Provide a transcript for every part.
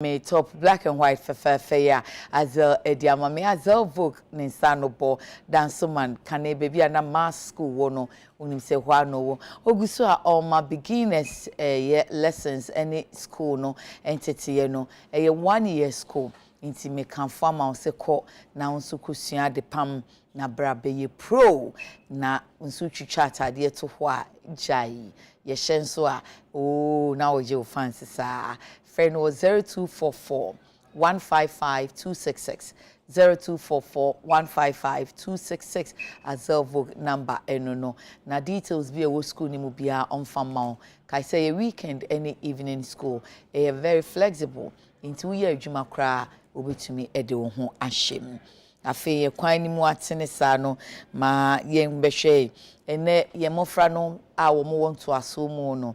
Me top black and white fair as Ediama me as Vogue Ninsano bo danceman kane baby and a mass school wono unim se wano oguso all my beginners lessons any school no entity no a 1 year school inti me kan farm se ko na unsu kusua de pam na brabe ye pro na unsu twitwa atade to ho a jai ye hyenso a oh na oje o fancy sa friend was 0244 155 266 0244 155 266 as Vogue number eno na details be a school ni mu bia on fama kai say a weekend any evening school a very flexible into year adwuma kra obetumi ede wo ho ahyem afi ye kwan ni mu atene sa no ma yen behwe ene ye mofra no a wo mo want to aso no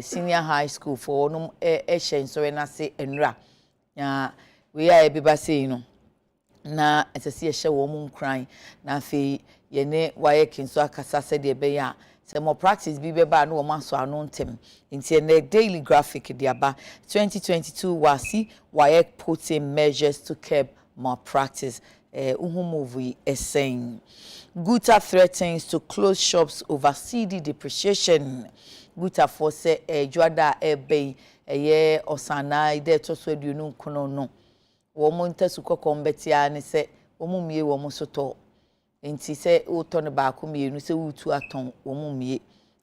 senior high school for no Nsroma na se enra ya we are beba say no na etese ye hye wo mu nkran na afi ye ne waye kinso akasa se de be ya se mo practice bi beba no wo maso ano ntem nti ne daily graphic de aba 2022 wasi waye putting measures to curb malpractice movie is saying Guta threatens to close shops over CD depreciation. Guta for say Juada ebe ye osana ide to so eduनु kono no. Wo mo ntasuko kombetia ne se wo mo mie wo mo soto. Enti se wo to ne ba ko mienu se wutu aton wo mo mie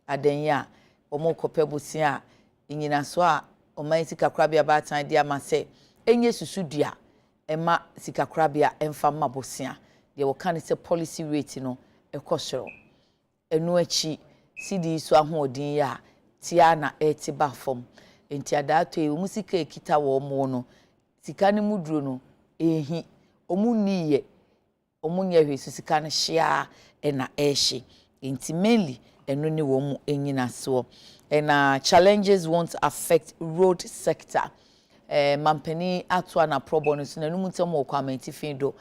adenya wo mo kopebosia nyina so a o man sika krabia ba tan dia ma se enye susudua ema sika krabia emfa mabosia de wo kan se policy rate no ekosoro enu achi CD so ahodin ya tia na etiba fom enti adato e musika ekita wo mo no sika ne muduro no ehi omu niye omu nya hwe sika ne hia na ehye enti mainly enu ni wo mu enyina so and challenges won't affect road sector mampani atwa na probonus na numu ntem wo kwamenti findo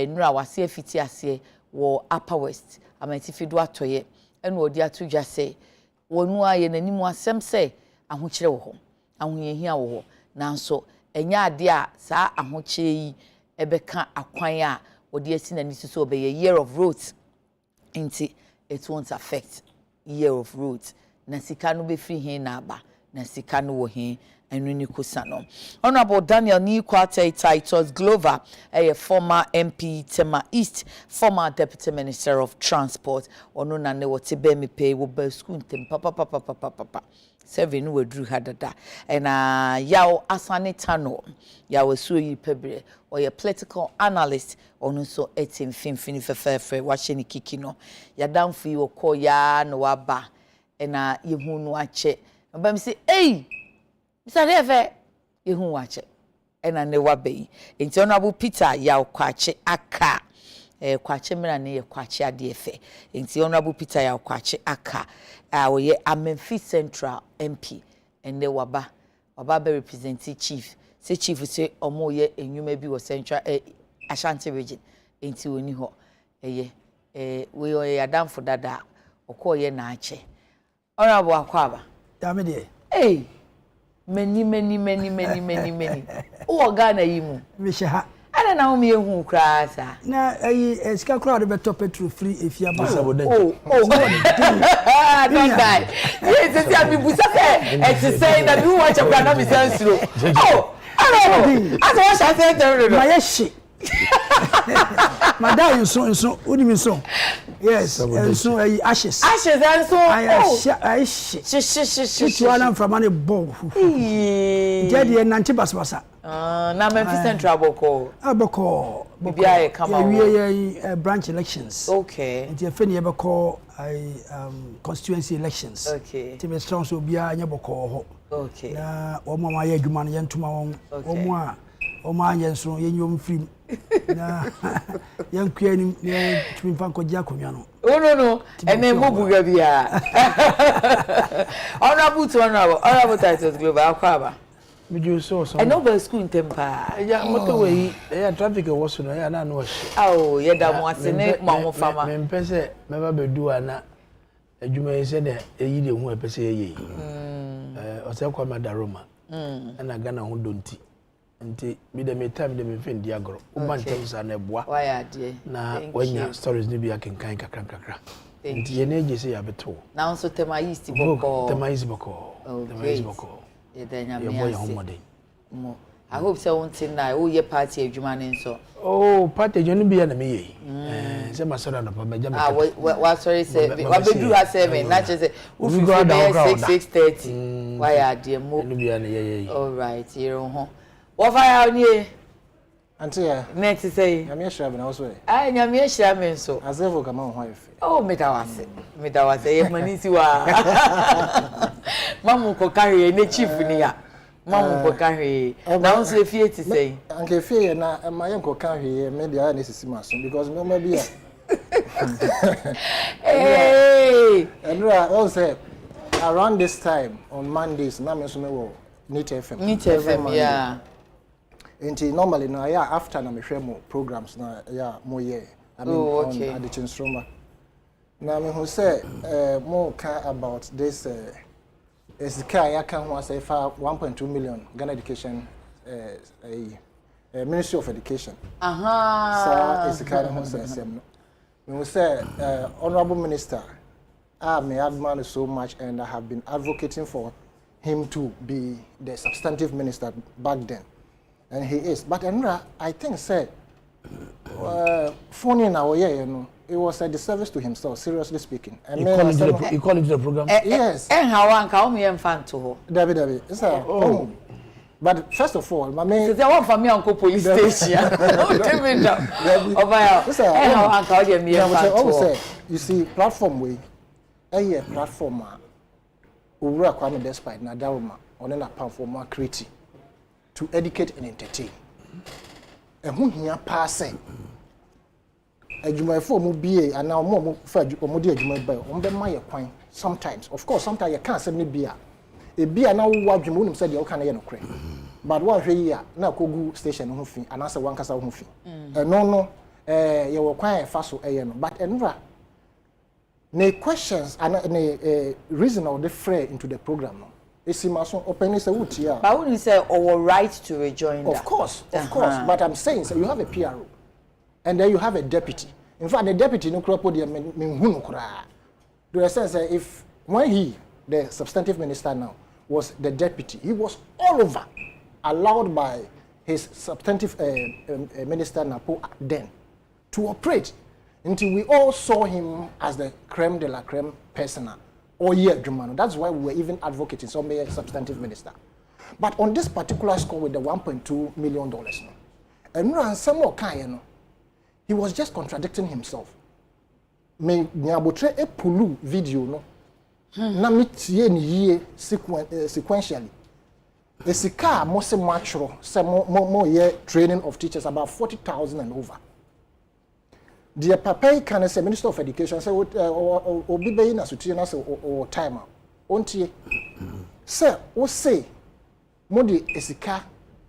nura wase afiti ase wo upper west amenti fido atoye enu odi atudwa se wonu aye nanimu asem se ahokyere wo ho ahoyehia wo ho nanso enya ade a saa ahokyere yi ebeka akwan a odi asi na nisuso obeye year of roads inti it won't affect year of roads na sika no be free hin na aba na sika no wo hin enu ni kusano Honorable Daniel Nikwate Titus Glover a former MP Tema East former Deputy Minister of Transport ono na ne wote be me pay wo ba school ntem papa seven we drew hadada and yaw asane tano yaw so yi pebre or a political analyst ono so etim finfini fefe wa hye ni kiki no ya damfu yi wo ko ya no waba na yehu no ache ba mi say hey Misadefe yehu wache ena ne wabe enti Honorable Peter ya kwache aka kwache mira ne ye kwache adefe enti Honorable Peter ya kwache aka oye Amenfi Central MP ende waba be represent chief say chief say omo ye enwuma bi wo Central Ashanti region enti oni ho we oye adamfo dada okoye na ache Honorable Akwaba dame de many o Ghana yimu misha ana na umi ehu kra sa na esika crowd be top petrol free if you ba don't die yes see am busa say say that you watch up na me sense ro I don't as what I say there my yeshi madam so udi mi so yes so ashes and so she one from any ball jadi nanti basbasa na Memphis Central aboko bibia e kama we branch elections okay nti e feni e beko constituency elections okay ti me strong so bia anya boko ho okay na wo mama ya adwuma no yentuma won wo ma anya so yenyom free na yankua ni tumi panko dia konwa no no ene mobuga bia honorable Titus Global Akwaba me do so no be school tempa ya motorway ya traffic was no ya na no ye da mo asene mo fama me pese me ba bedu ana adwuma yi se de eyi de hu pese ye o se kwa madaroma ana Ghana ho donti nti me de me time de me fin di agro o ban tem sa na boa na wanya stories ni bi akenkan kakra nti ye na eje se ya beto na nso tema east boko edenya me ase mo I hope so until now o ye party adwuma ne nso party adwuma bi ya na me ye se masora no pa meja me wa sorry say wa bedu ha 7 na che say u fi 6:30 why ade mo no bi ya na ye all right here ho wo fa ya ni e Auntie ya net say nyame ehira be na wo so ai nyame ehira me nso azevo kama ho ayefe medawase ye manisi wa mamu ko carry ne chief ni ya mamu ko carry na unso efie ti say anke efie na ma ye ko carry me dia na sisi maso because me ma bia and say around this time on Mondays na me so me wo Nit FM yeah. And normally now yeah after na me share more programs na yeah more year I mean on Adekye Nsroma. Now me who say more care about this is care ya can ho say for 1.2 million Ghana Education Ministry of Education. So is care ho say sem. Me who say honorable minister me admire so much and I have been advocating for him to be the substantive minister back then. And he is. But I think said phone in our year, you know, it was a disservice to himself, seriously speaking. And you call into the program? Yes. And how one can me fan to David. But first of all, my main they want for me uncle police station. You see, platform way, a platform Ura Kwame Despite na Daruma on a platform creative to educate and entertain. And who here passing a Juma for Mubie and now more for Modia Juma by on the Maya point sometimes. Of course, sometimes you can't send me beer. A beer now what Jimunum said you can't no crane. But one here now Kogu station Huffy and answer one Casa Huffy. No, you were quite fast but Enra. Ne questions and reason of the fray into the program. It's open is a wood here. But wouldn't say our right to rejoin that? Of course. But I'm saying so you have a PRO and then you have a deputy. In fact, the deputy no crop the sense if when he, the substantive minister now, was the deputy, he was all over, allowed by his substantive minister Napo then to operate. Until we all saw him as the creme de la creme persona. That's why we were even advocating some substantive minister. But on this particular score with the $1.2 million, and some more kind, he was just contradicting himself. Me nyabotre e pulu video no. Na mitie ni ye sequentially. Esika mo se matro se mo ye training of teachers about 40,000 and over. The papa can say Minister of Education say obi be na sutie na say o time ontie say o say mo de esika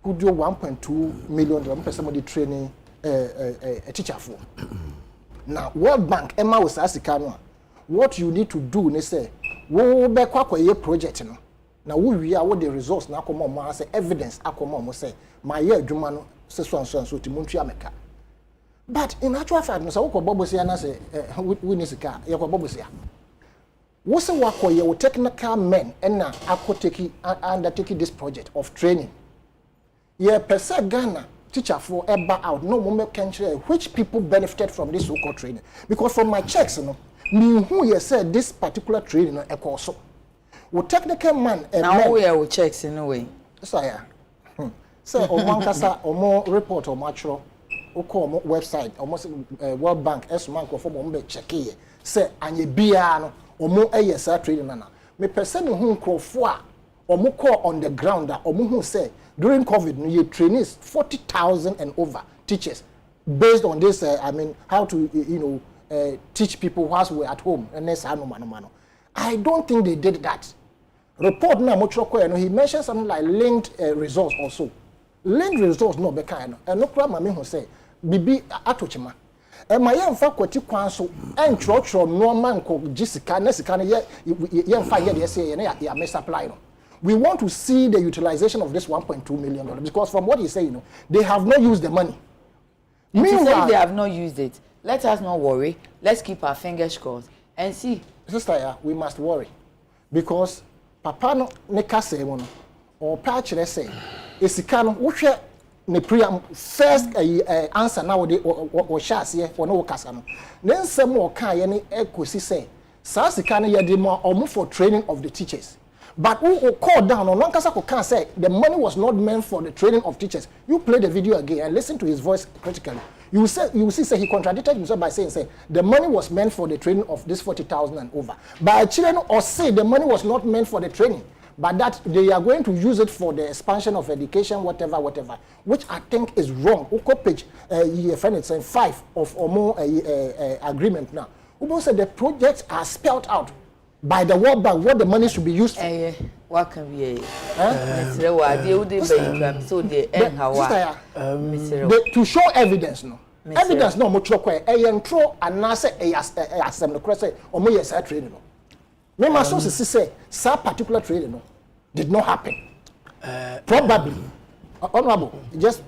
kudio 1.2 million person mo de training a teacher for now World Bank emma was asika no what you need to do ne say wo be kwakoye project no na wo wi a wo the results na akoma mo say evidence akoma mo say my year adwuma no say so ti mo ntwa meka. But in actual fact, no, so we bobosia na say we need sika. We bobosia. We say we technical men and na undertaking this project of training. Ye percent Ghana teacher for eba out. No moment can share which people benefited from this so-called training. Because from my checks, you know, me who you said this particular training no also. We technical man and now we are checks in a way. So yeah. Say o one kasa o more report or matro. Oko website almost World Bank esman ko for mo be check here say anye bia no omo eye training na me person hu nkrofo a omo call on the ground that omo hu say during COVID no ye trainees 40,000 and over teachers based on this I mean how to teach people whilst we're at home and no. I don't think they did that. Report na mo choko he mentioned something like linked results also. Linked results no be kind and no problem me who say bibi atochima e ma ye mfa kwati kwan so en chro no man ko gisika na sika na ye mfa ye de say ye na ya me supply no we want to see the utilization of this $1.2 million because from what he's saying, they have not used the money. Meanwhile, they have not used it. Let us not worry. Let's keep our fingers crossed and see. Sister, we must worry because Papa no neka say one or patch say esikano wohwe ne first answer now de or shas here for no kasa no then some more kan ye ne ekosi say sa sika no ye de more for training of the teachers. But who called down on one Kasako can say the money was not meant for the training of teachers. You play the video again and listen to his voice critically. You will see he contradicted himself by saying the money was meant for the training of this 40,000 and over. But children or say the money was not meant for the training, but that they are going to use it for the expansion of education, whatever, which I think is wrong. Uko page 5 of or more agreement now. Ubo said the projects are spelled out by the World Bank what the money should be used for. What can we to show evidence no. Evidence no much require intro and na say assembly say or more yes training no. Me my sources say that particular training no did not happen. Probably honorable just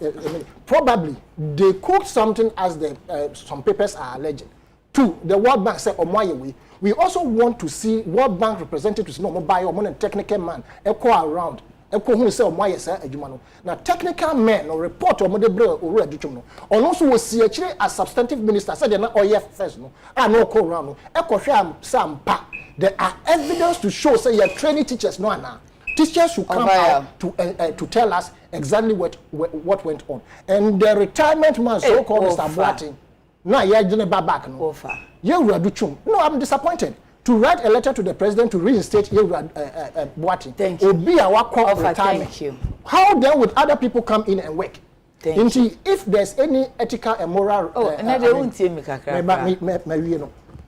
probably they cooked something as the some papers are alleged. Two, the World Bank said way. We also want to see World Bank representatives no buy or more technical man echo around echo who say omo yes adwuma. Now technical men or report or more bre or adwuma no. On also we see actually as substantive minister said na oye first no. No call around no. Echo hwe am pa. There are evidence to show say your training teachers no na. Teachers should come out to tell us exactly what went on. And the retirement man so called Mr. Boating. No, you're going back. No, I'm disappointed. To write a letter to the president to reinstate Boating. Thank you. Be our call for retirement. Thank you. How then would other people come in and work? Thank you. If there's any ethical and moral,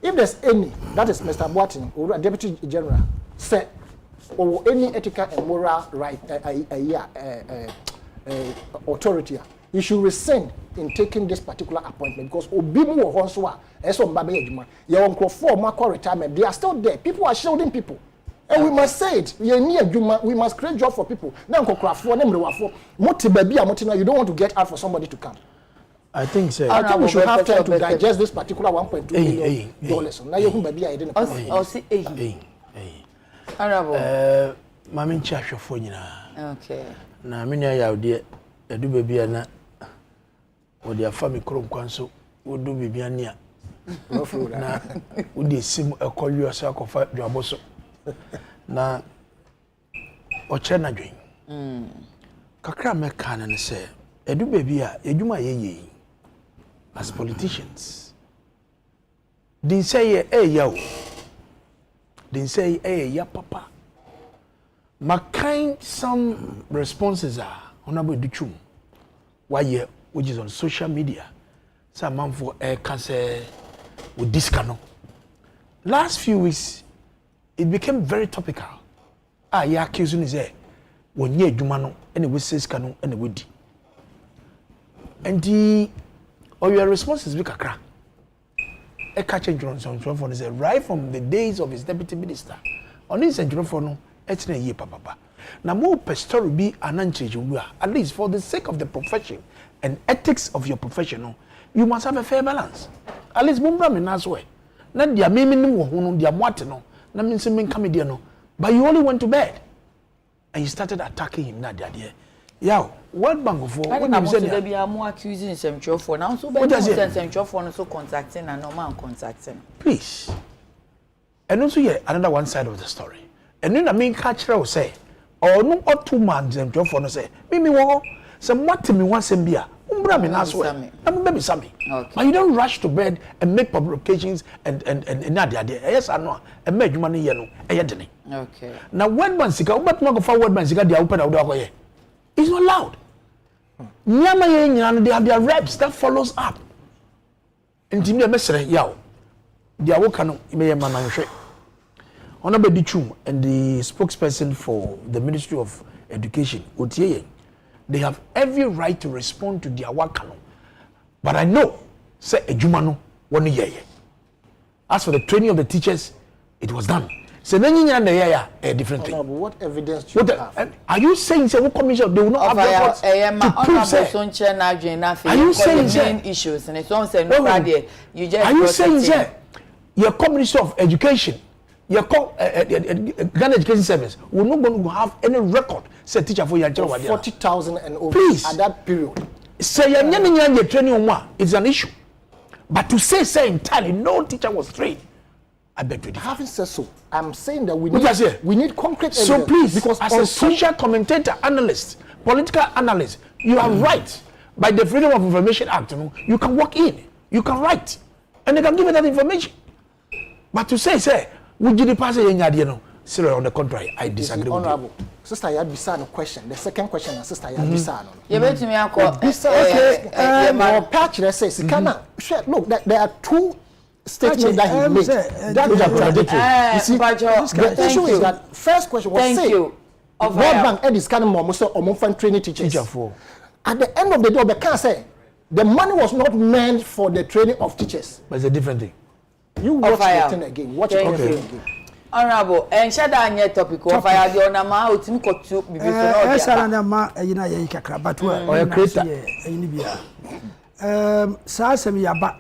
if there's any, that is Mr. Boating or Deputy General said, or any ethical and moral right, authority. You should rescind in taking this particular appointment because Obimu or Honswa, Esom Babe Ejuma, your uncle for Marco retirement, they are still there. People are shielding people. And we must say it. We must create job for people. Now, you don't want to get out for somebody to come. I think so. I think we should have time to digest this particular $1.2 million. Now you can Honorable. Mami Chasho Fonina. Okay. Na mini ya edu baby na wo dia fa mi krom kwanso wo do bibia nia na wo de sim ekolu asa akofa dwaboso na o che na dwen kakra me kan ne se edu baby a edwuma ye as politicians din say ya o din say ya papa makind some responses are Honorable Duchum, why which is on social media. Some man for a cancer with this canon. Last few weeks, it became very topical. Yeah, accusing is there. When ye Jumano, and we says canon and woody. And the or your responses be kakra. A catching Johnson for is right from the days of his deputy minister. On this and Johnson, it's a year, papa. Now, more pastoral be an at least for the sake of the profession and ethics of your profession, you must have a fair balance. At least, Mumbram in as way. Not the minimum of the Amatino, not means him comediano, but you only went to bed and you started attacking him. Not the idea. Yeah, World Bank of I don't know there be more accusing some for now, so better than some for so contacting and normal contacting. Please. And also, yeah, another one side of the story. And then the main catcher will say, or no or 2 months and for no say, Mimi wo, some what to me once and beer, Umbra me last way. I'm baby Sammy. But you don't rush to bed and make publications and Nadia. Yes, I know. And make money yellow. Okay. Now, when Mansika, but not forward Mansika, the open out of way. It's not loud. Nyama they have their reps that follows up. And Timmy Messer, yow. The Awokano, Imayama. Honorable Dichum and the spokesperson for the Ministry of Education, Otiye, they have every right to respond to their wakano. But I know, say Ejumano, 1 year. As for the training of the teachers, it was done. So then you know a different thing. But what evidence do you have? Are you saying say what commission they will not have records to prove say? Are you saying say issues and it's on say no you just are you saying say your Ministry of Education, your Ghana Education Service will not going to have any record say teacher for your child 40,000 and over please, at that period. Say your training on it's an issue. But to say entirely no teacher was trained, I beg to differ. Having said so, I'm saying that we need concrete evidence. So please, because as a social commentator, analyst, political analyst, you are right. By the Freedom of Information Act, you can walk in, you can write, and they can give you that information. But to say, would you pass it? Sir, on the contrary, I disagree with you. Sister Yadbisa, no question. The second question, Sister Yadbisa. You bet me, I call. Okay, patch, let's say, look, there are two statements that he made that are contradictory. You see, the issue is that first question was say, World Bank Ed is kind of more so training teachers. At the end of the day, they can't say the money was not meant for the training of teachers. But it's a different thing. You watch the thing again. Watch it again. Honorable, and shada anya topic of fire the onama otimi kotu bibi so no dia. Na ma yina ye kakra but or creator. Yini bia. Sa asem yaba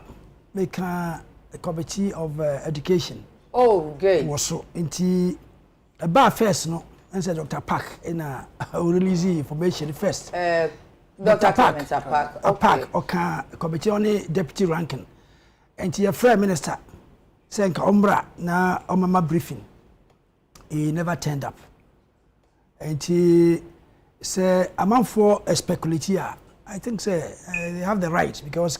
make a committee of education. Oh, great. Was so nti ba first no and said Dr. Park in a release information first. Dr. Park. Okay, committee only deputy ranking. And your Prime Minister saying Ombra na Omama briefing. He never turned up. And he say amount for a speculator. I think say they have the right because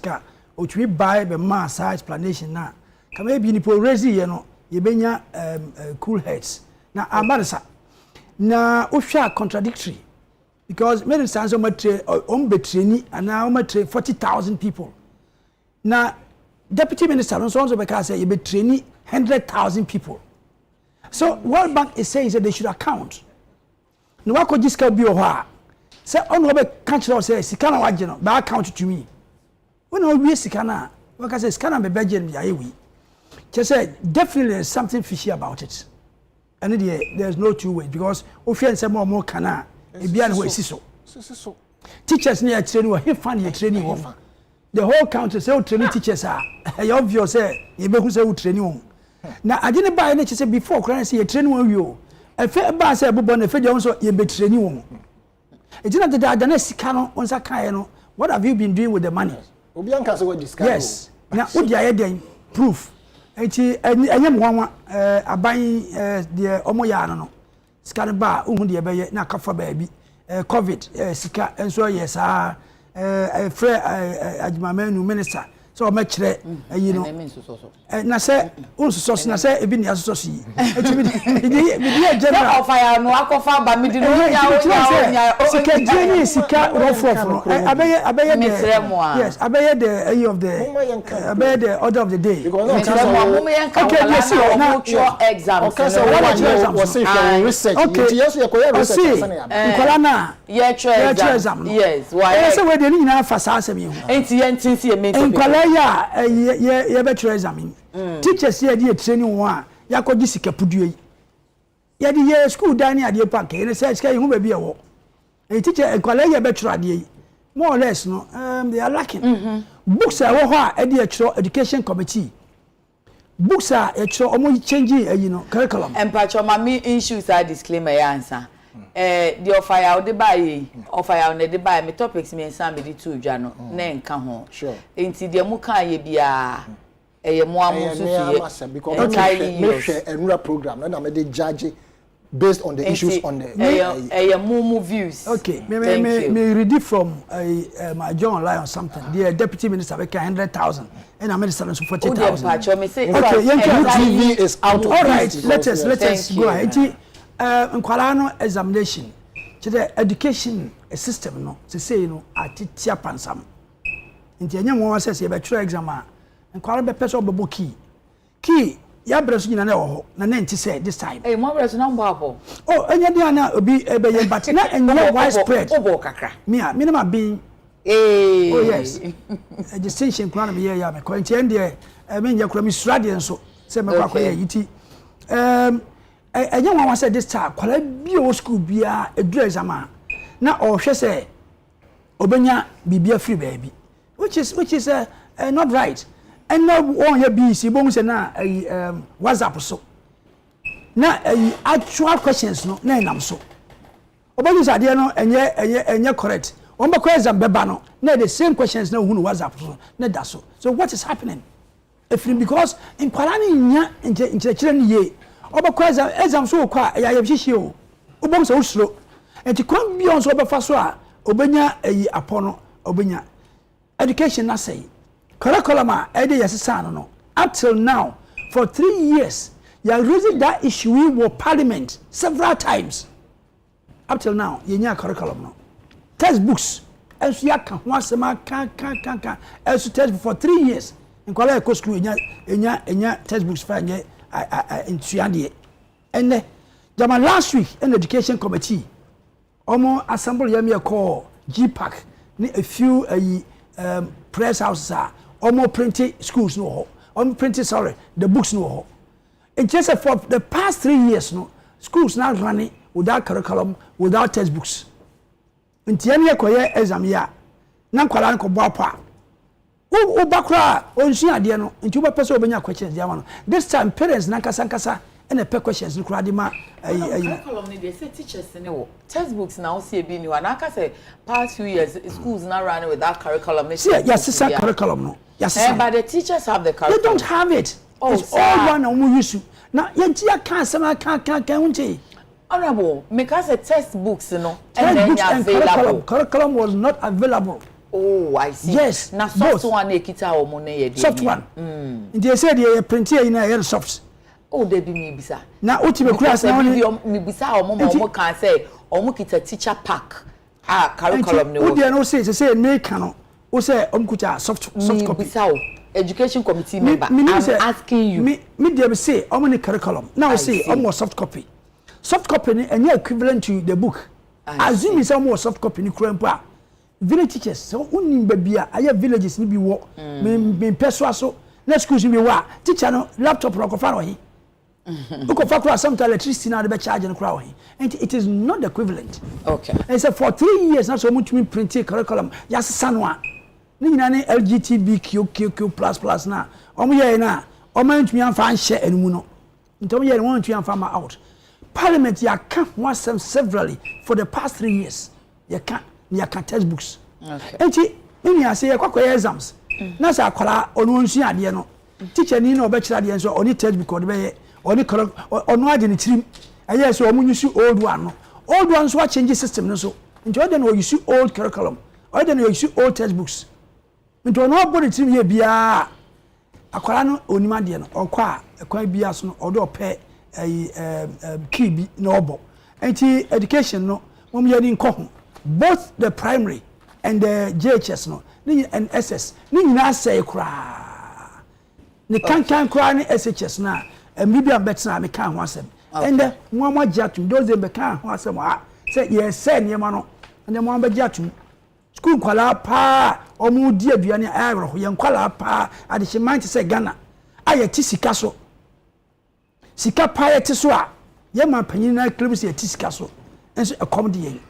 which we buy the mass explanation now. Can maybe ni po raise you benya cool heads. Na amarisa. Na ofia contradictory because many times on training and now 40,000 people. Now Deputy Minister also because say you be training 100,000 people. So World Bank is saying that they should account. No one could just be a say on Robert country say Sikana wajino, but account to me. When we Sikana, because say Sikana be Belgian we. Just say definitely there's something fishy about it. And there's no two ways because Ofian say more kana e bia no so. Teachers near training or he find your training. The whole country say training teachers are obvious say you be who say training. Now I didn't buy any say before can say training you. E fe ba say bobo na fe je so you be training. E didn't that the next sika on sa kan no. What have you been doing with the money? Obi anka say what discuss. Yes. Now what dey here proof. Enti enyem nwanwa aban de omoya no. Sika ba ohun de be na kafa ba bi. COVID sika enso yes free ajimamenu minister so me kire you know na say unso na say ebi ne asoso yi enti bi general of fire no akofa ba midi no nya sika jeni sika rofofo abeye yes abeye the of the abeye the order of the day okay yes no exam okay so what was say for research yes you go research nkola na exam yes why say we dey ni na fa sa asem yi enti yentin si e me nkola ya better examine teachers here dey training one ya ko di sika pudue ya di ye school dining ade park e say sika hu ba bi e wo e teacher nkola ya better ade more or less no they are lacking books are wo ho a dey education committee books are omo changing you know curriculum and patch on my issues are disclaimer ya answer the offer the buy offer on the buy me topics me ensan me di tu dwa no na enka ho sure enti de mu kan ye bia ye mo amususu because Nsroma program na me dey judge based on the issues on the mumu views. Okay, me read it from my John Lion something. The deputy minister make 100,000 and I minister 40,000. Okay, TV is out. All right, let us go ahead. Nkwalano examination to the education system no to say no atitia pansam nti enya mo say say be try exam a nkwala be person be key ya breso nyina na ho na nti say this time mo breso na mbo abo oh enya dia na obi be ye but na enya widespread obo kakra me na ma bin oh yes a distinction kwala me ya me ko nti ende me nya kura me surade nso say me kwa yiti enye wan wan say this time kwala bi o school bia edu exam na o hwe say obenya bibia free baby which is not right. And now on your BC bon say na WhatsApp so na actual questions no na nam so obanya say de no enye correct on be exam beba no na the same questions na hu no WhatsApp so na da so what is happening if because in kwala ni nya nche ni ye oba exam so kwa ya hihie o obom so usro enti kwan bi on so oba fa so a obenya apono obenya education na say curriculum ede yesesa no up till now for 3 years you are raising that issue in parliament several times up till now yenya curriculum no textbooks as you can once ma kan as test for 3 years in kwala eco school enya textbooks fa nye in tuande and jama last week in education committee omo assemble yam ye call GPAC ni a few press houses are omo printed schools no ho omo printed the books no ho in just for the past 3 years no schools now running without curriculum without textbooks ntiani ekoye exam ya na kwala nko bo apa o bakra o nsu ade no nti wo pese obenya questions ya no this time parents na kasa and a questions no krade ma curriculum ni dey say teachers ni wo textbooks na o see bi ni wa na ka say past few years schools now running without curriculum. Yes, curriculum no. Yes, but the teachers have the curriculum. They don't have it. It's all one on use. Now yentia can sama can unti. Honorable, because the textbooks no textbooks and curriculum was not available. Oh, I see. Yes, na soft one e kita o mo na ye dey. Soft one. They said they print here in a soft. Oh, they be me bisa. Na uti be class na me bisa o mo can say o mo kita teacher pack. Curriculum no. Wo dey no say me can no. Wo say o mo kita soft copy. Bisa o education committee member. I'm asking you. Me dey be say o mo ni curriculum. Now say o mo soft copy. Soft copy ni any equivalent to the book. Assume say o mo soft copy ni kura mpo a. Village teachers so unim babia aye villages ni bi wo. Me peso aso. Na schools ni wa teacher no laptop ro ko fa ro hi. Uko fa kura some electricity na be charge no kura hi. And it is not the equivalent. Okay. And so for 3 years now so much me print curriculum yas sanwa. Ni nyina ne LGBTQ++ na. Omo ye na omo ntumi amfa anhye enmu no. Ntom ye won ntumi amfa ma out. Parliament ya can once severally for the past 3 years. Ya can textbooks. Okay. Enti ni ase ye kwakoye exams. Na sa akwala onu nsu ade no. Teacher ni na obekira ade nso oni textbook o de be ye oni onu ade ni tirim. Aye so omu use old one no. Old ones what change system no so. Nti o de no use old curriculum. O de no use old textbooks. Nti ono obodi tirim ye bia akwala no onima de no. Okwa ekwan bia so no odo pe key bi na obo. Enti education no mom ye ni nko both the primary and the JHS no and SS ni nyina say kra ni kan kra ni SHS na mbibia betina me kan ho asem and mo jatum those dem be kan ho asem say yes say niema no and mo be jatum school kwala pa omu di aduane ayro ho ye kwala pa adehye man te say Ghana aye ti sika so sika pa ye ti so a ye ma panyin na club se ti sika so enso accommodate yen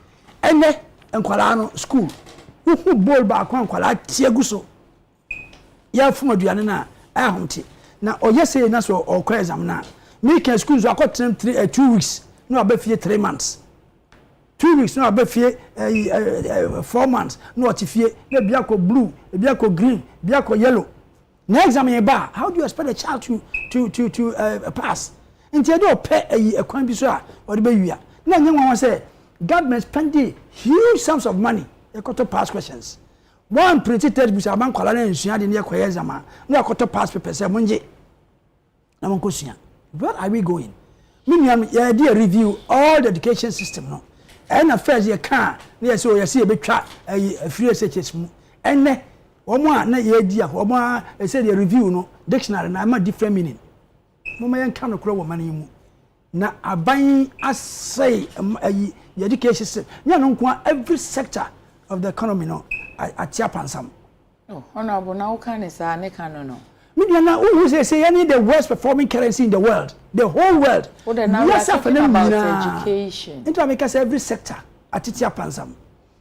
ene enkwala no school who ball ba kwa enkwala tieguso ya fuma aduane na ahomte na oyese na so okwa exam na me can school so akotem 2 weeks no abafie 3 months 2 weeks no abafie 4 months no otifie na bia ko blue bia ko green bia ko yellow na exam ye ba how do you expect a child to pass inti do pe ekwan bi so a ode be wia na nyenwa say government spending huge sums of money to pass questions. One printed textbooks aban kwala na nsua de ne ekoye exam na ekoto pass papers e monje na monko sua. Where are we going? Miniam ya dey review all the education system no. And affairs ye can na say o ye say e betwa free SHS mu. Enne omo a na ye di a omo a say the review no dictionary na ma different meaning. Mama yan kan no kro wo mani mu. Na aban asay the education system every sector of the economy no atiapansam. Oh, honorable now can is ne can no. Me na who say any the worst performing currency in the world, the whole world. Yes, about education. Into America, every sector atitia pansam.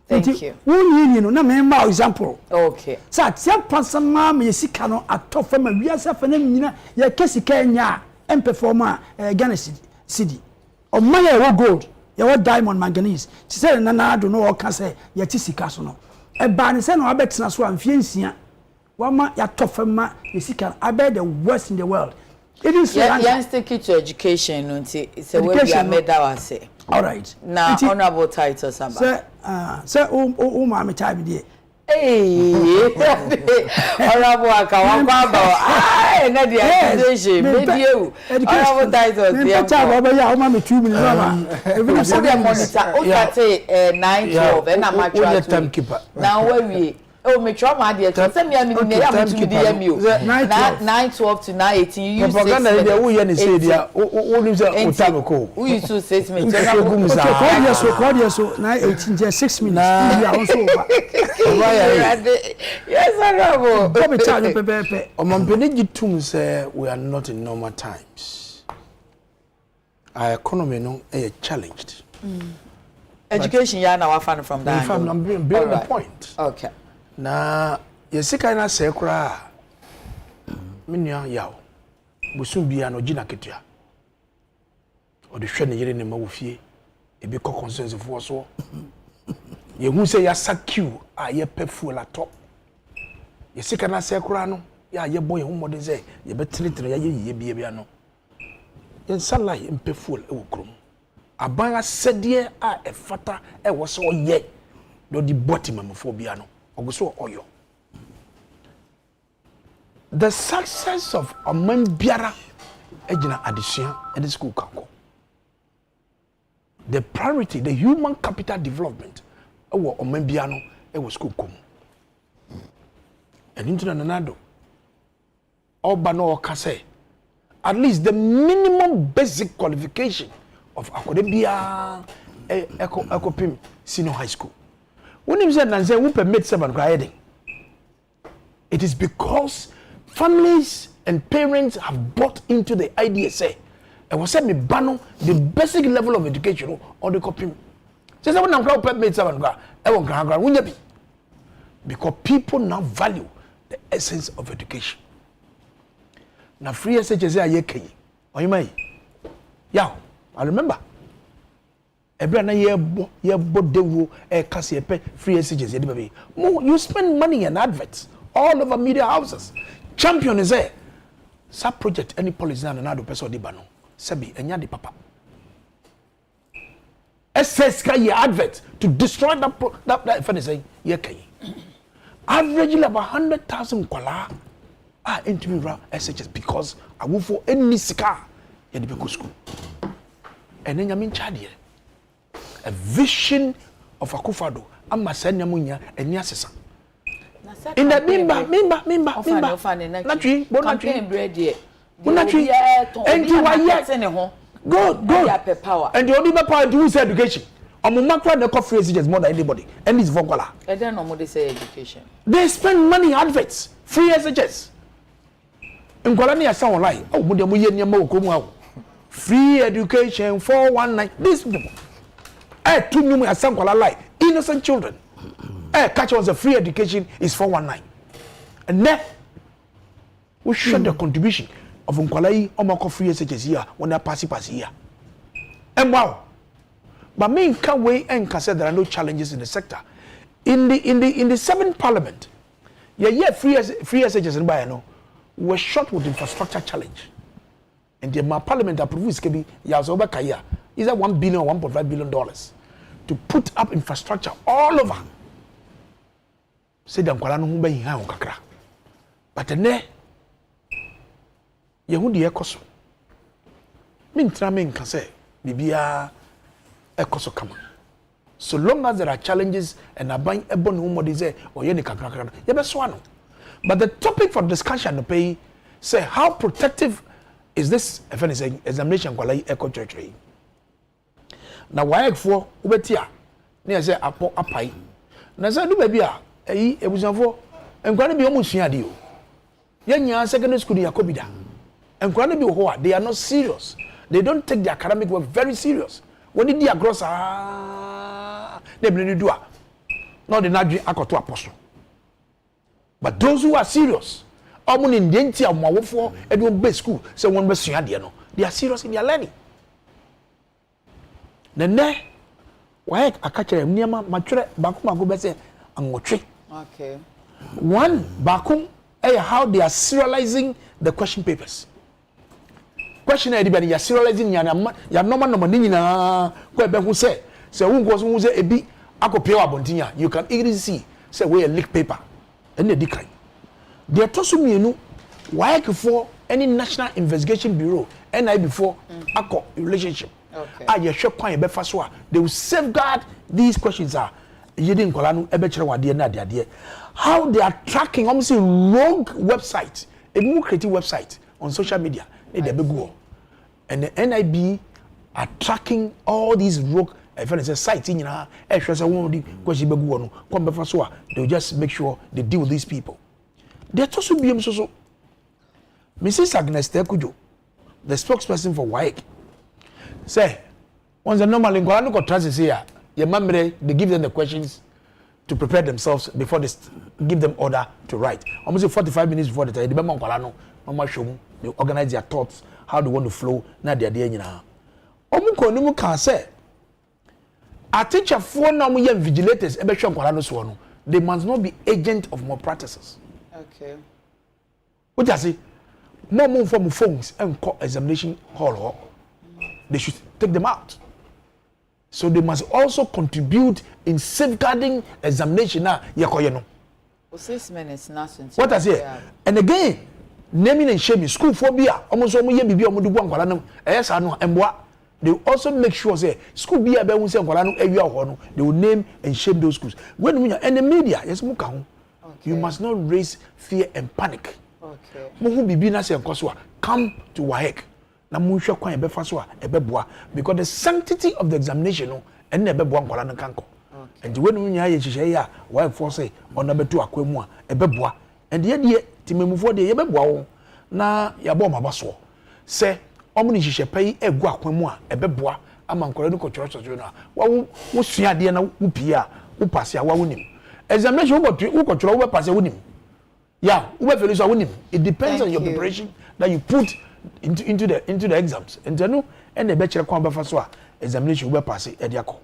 Thank you. Who you know na me example. Okay. So tia pansam ma me sika no atofa ma wiasa fa na nyina ya kesika nya em performer Ghana cedi. O ma ya wo gold, ya wo diamond manganese. Ti say na na do no o ka say ya ti sika so no. E ba ne say no abetena so amfie nsia. Wama ya tofa ma ya sika abe the worst in the world. It is yes, take it to education until it's a way we are made our say. All right. Now honorable title somebody. Sir, mama time there. Hey, honorable akawakwa ah na the education maybe you honorable title the time ya mama 2 minutes even so the monitor o say 912 and I'm actually timekeeper now where we oh me trauma there to say me am in there am to be there me 912 to 918 you use propaganda there we hear say there o nim say o time ko we use to 6 minutes okay so 918 just 6 minutes you are also over yes honorable come tell pepe o man gitum say we are not in normal times. Our economy no is challenged. Education ya na wa fan from that. I'm building a point. Okay. Na yesika na se kura minua yawo busum bia no gina ketua o de hwe ne yere ne ma wo fie e bi ko consensus fo so ye hu se ya sakiu a ye pefu la top yesika na se kura no ya ye boy hu modern say ye betretre ya ye bia no en salai empefu e wo krom aban asede a efata e wo so ye do di botimamfo bia no oguso oyo. The success of a man biara ejina addition in the school kanko. The priority, the human capital development, ewo a man biano ewo school kom. And into the nanado, oba no okase, at least the minimum basic qualification of akademia ekopim senior high school. When you say Nancy, who permit seven crying? It is because families and parents have bought into the idea. Say, I was saying me bano the basic level of education or the copy. Just when I'm crowd permit seven cry, I won't cry. Because people now value the essence of education. Now free SHS are ye or you may. Yeah, I remember. Every year dewo kasi pe free SHS baby. You spend money on adverts all over media houses. Champion is there. Sub project any policy na do person di bano. Sebi enya di papa. SS ka ye advert to destroy that if anything ye kai. Averagely about 100,000 kwala are into SHS because I will for any sika ye di be school. And then yamin chadi. A vision of Akufado and Masanya Munya and Yasesa. In the mimba. Go. And the only power to use education. I'm a free SHS more than anybody. And it's vocal. And then no say education. They spend money adverts. Free SHS. In Colania sound like free education 419. These people. Too many asankwala lie innocent children. Catch us a free education is 419. And then we show the contribution of unkwala omako free SHS here when they pass here. And wow. But me can't wait and can say there are no challenges in the sector. In the 7th parliament, free SHS in Bayano were shot with infrastructure challenge. And the parliament approved Skebi Yazoba Kaya. Is that $1 billion or $1.5 billion to put up infrastructure all over? Say them kwalano humba yiha kakra. But ne Yehudi ekoso. Mintra men can say bibia ekoso kama. So long as there are challenges and abang ebon humodi say or ye kakra ye be swano. But the topic for discussion to pay say how protective is this examination kwala eco church. Na wayek fo ubetia na say apo apai na say do baby a eyi ebusanfo enkwani bi omusua de o Yenya secondary school yakobida. And kwani bi ho they are not serious. They don't take the academic work very serious. When they are gross they bring do no the nadri akoto apostle. But those who are serious, omo in denti amawofo e do be school say won be sua de no. They are serious in their learning. Nene why akachere mniama matwere baako be say anwotwe. Okay. One baako how they are serializing the question papers. Question anybody you are serializing ya normal nyina ko ebe hu say who goes who say ebi akopia abontinya you can easily see say we a leak paper and the decline. They tosu mienu why for any National Investigation Bureau NI before akọ relationship. Okay. You hwe kwan ebe fa so a they will safeguard these questions are yedi nkola no ebe kire wade na ade how they are tracking almost a rogue website a more creative website on social media they be go and the NIB are tracking all these rogue sites in nyina e hwe se won di question be go no come be fa so a they will just make sure they deal with these people. They also be so Mrs. Agnes Tekujo, the spokesperson for WAEC, say once a normal in Guarano contrast here, your memory they give them the questions to prepare themselves before they give them order to write. Almost 45 minutes before the time, the Bema Guarano, normal show, they organize their thoughts, how they want to flow, na their day nyina. Omuko nimu can say, a teacher for normal young vigilators, ebe show Guarano so no, they must not be agent of malpractices. Okay. What I say? More from phones and examination hall. They should take them out. So they must also contribute in safeguarding examination. Now, yakoyeno. 6 minutes nothing. What I say? And again, naming and shaming school phobia. Almost all my baby omudu bwankwala yes I know emboa. They also make sure say school be able to say nkwala no area ho. They will name and shame those schools. When we and the media yes muka ho. You must not raise fear and panic. Okay. Mo bibi na se nkoso a come to WAEC na mo hwe kwan ebefa so a ebeboa because the sanctity of the examination no ene ebeboa nkwala no kanko. And when we nya ye hihye ya WAEC for say ona betu akwemu a ebeboa and ye de timemufo de ye beboa wo na ya bo mabaso se omni hihye pai egu akwemu a ebeboa ama nkwala no kochoro no wo sua de na wo pie a wo pass a wa wonim examination wo kochoro wo pass a wonim. Yeah, it depends on your preparation that you put into the exams. And you know, and the better come back for examination will pass it. Ediako.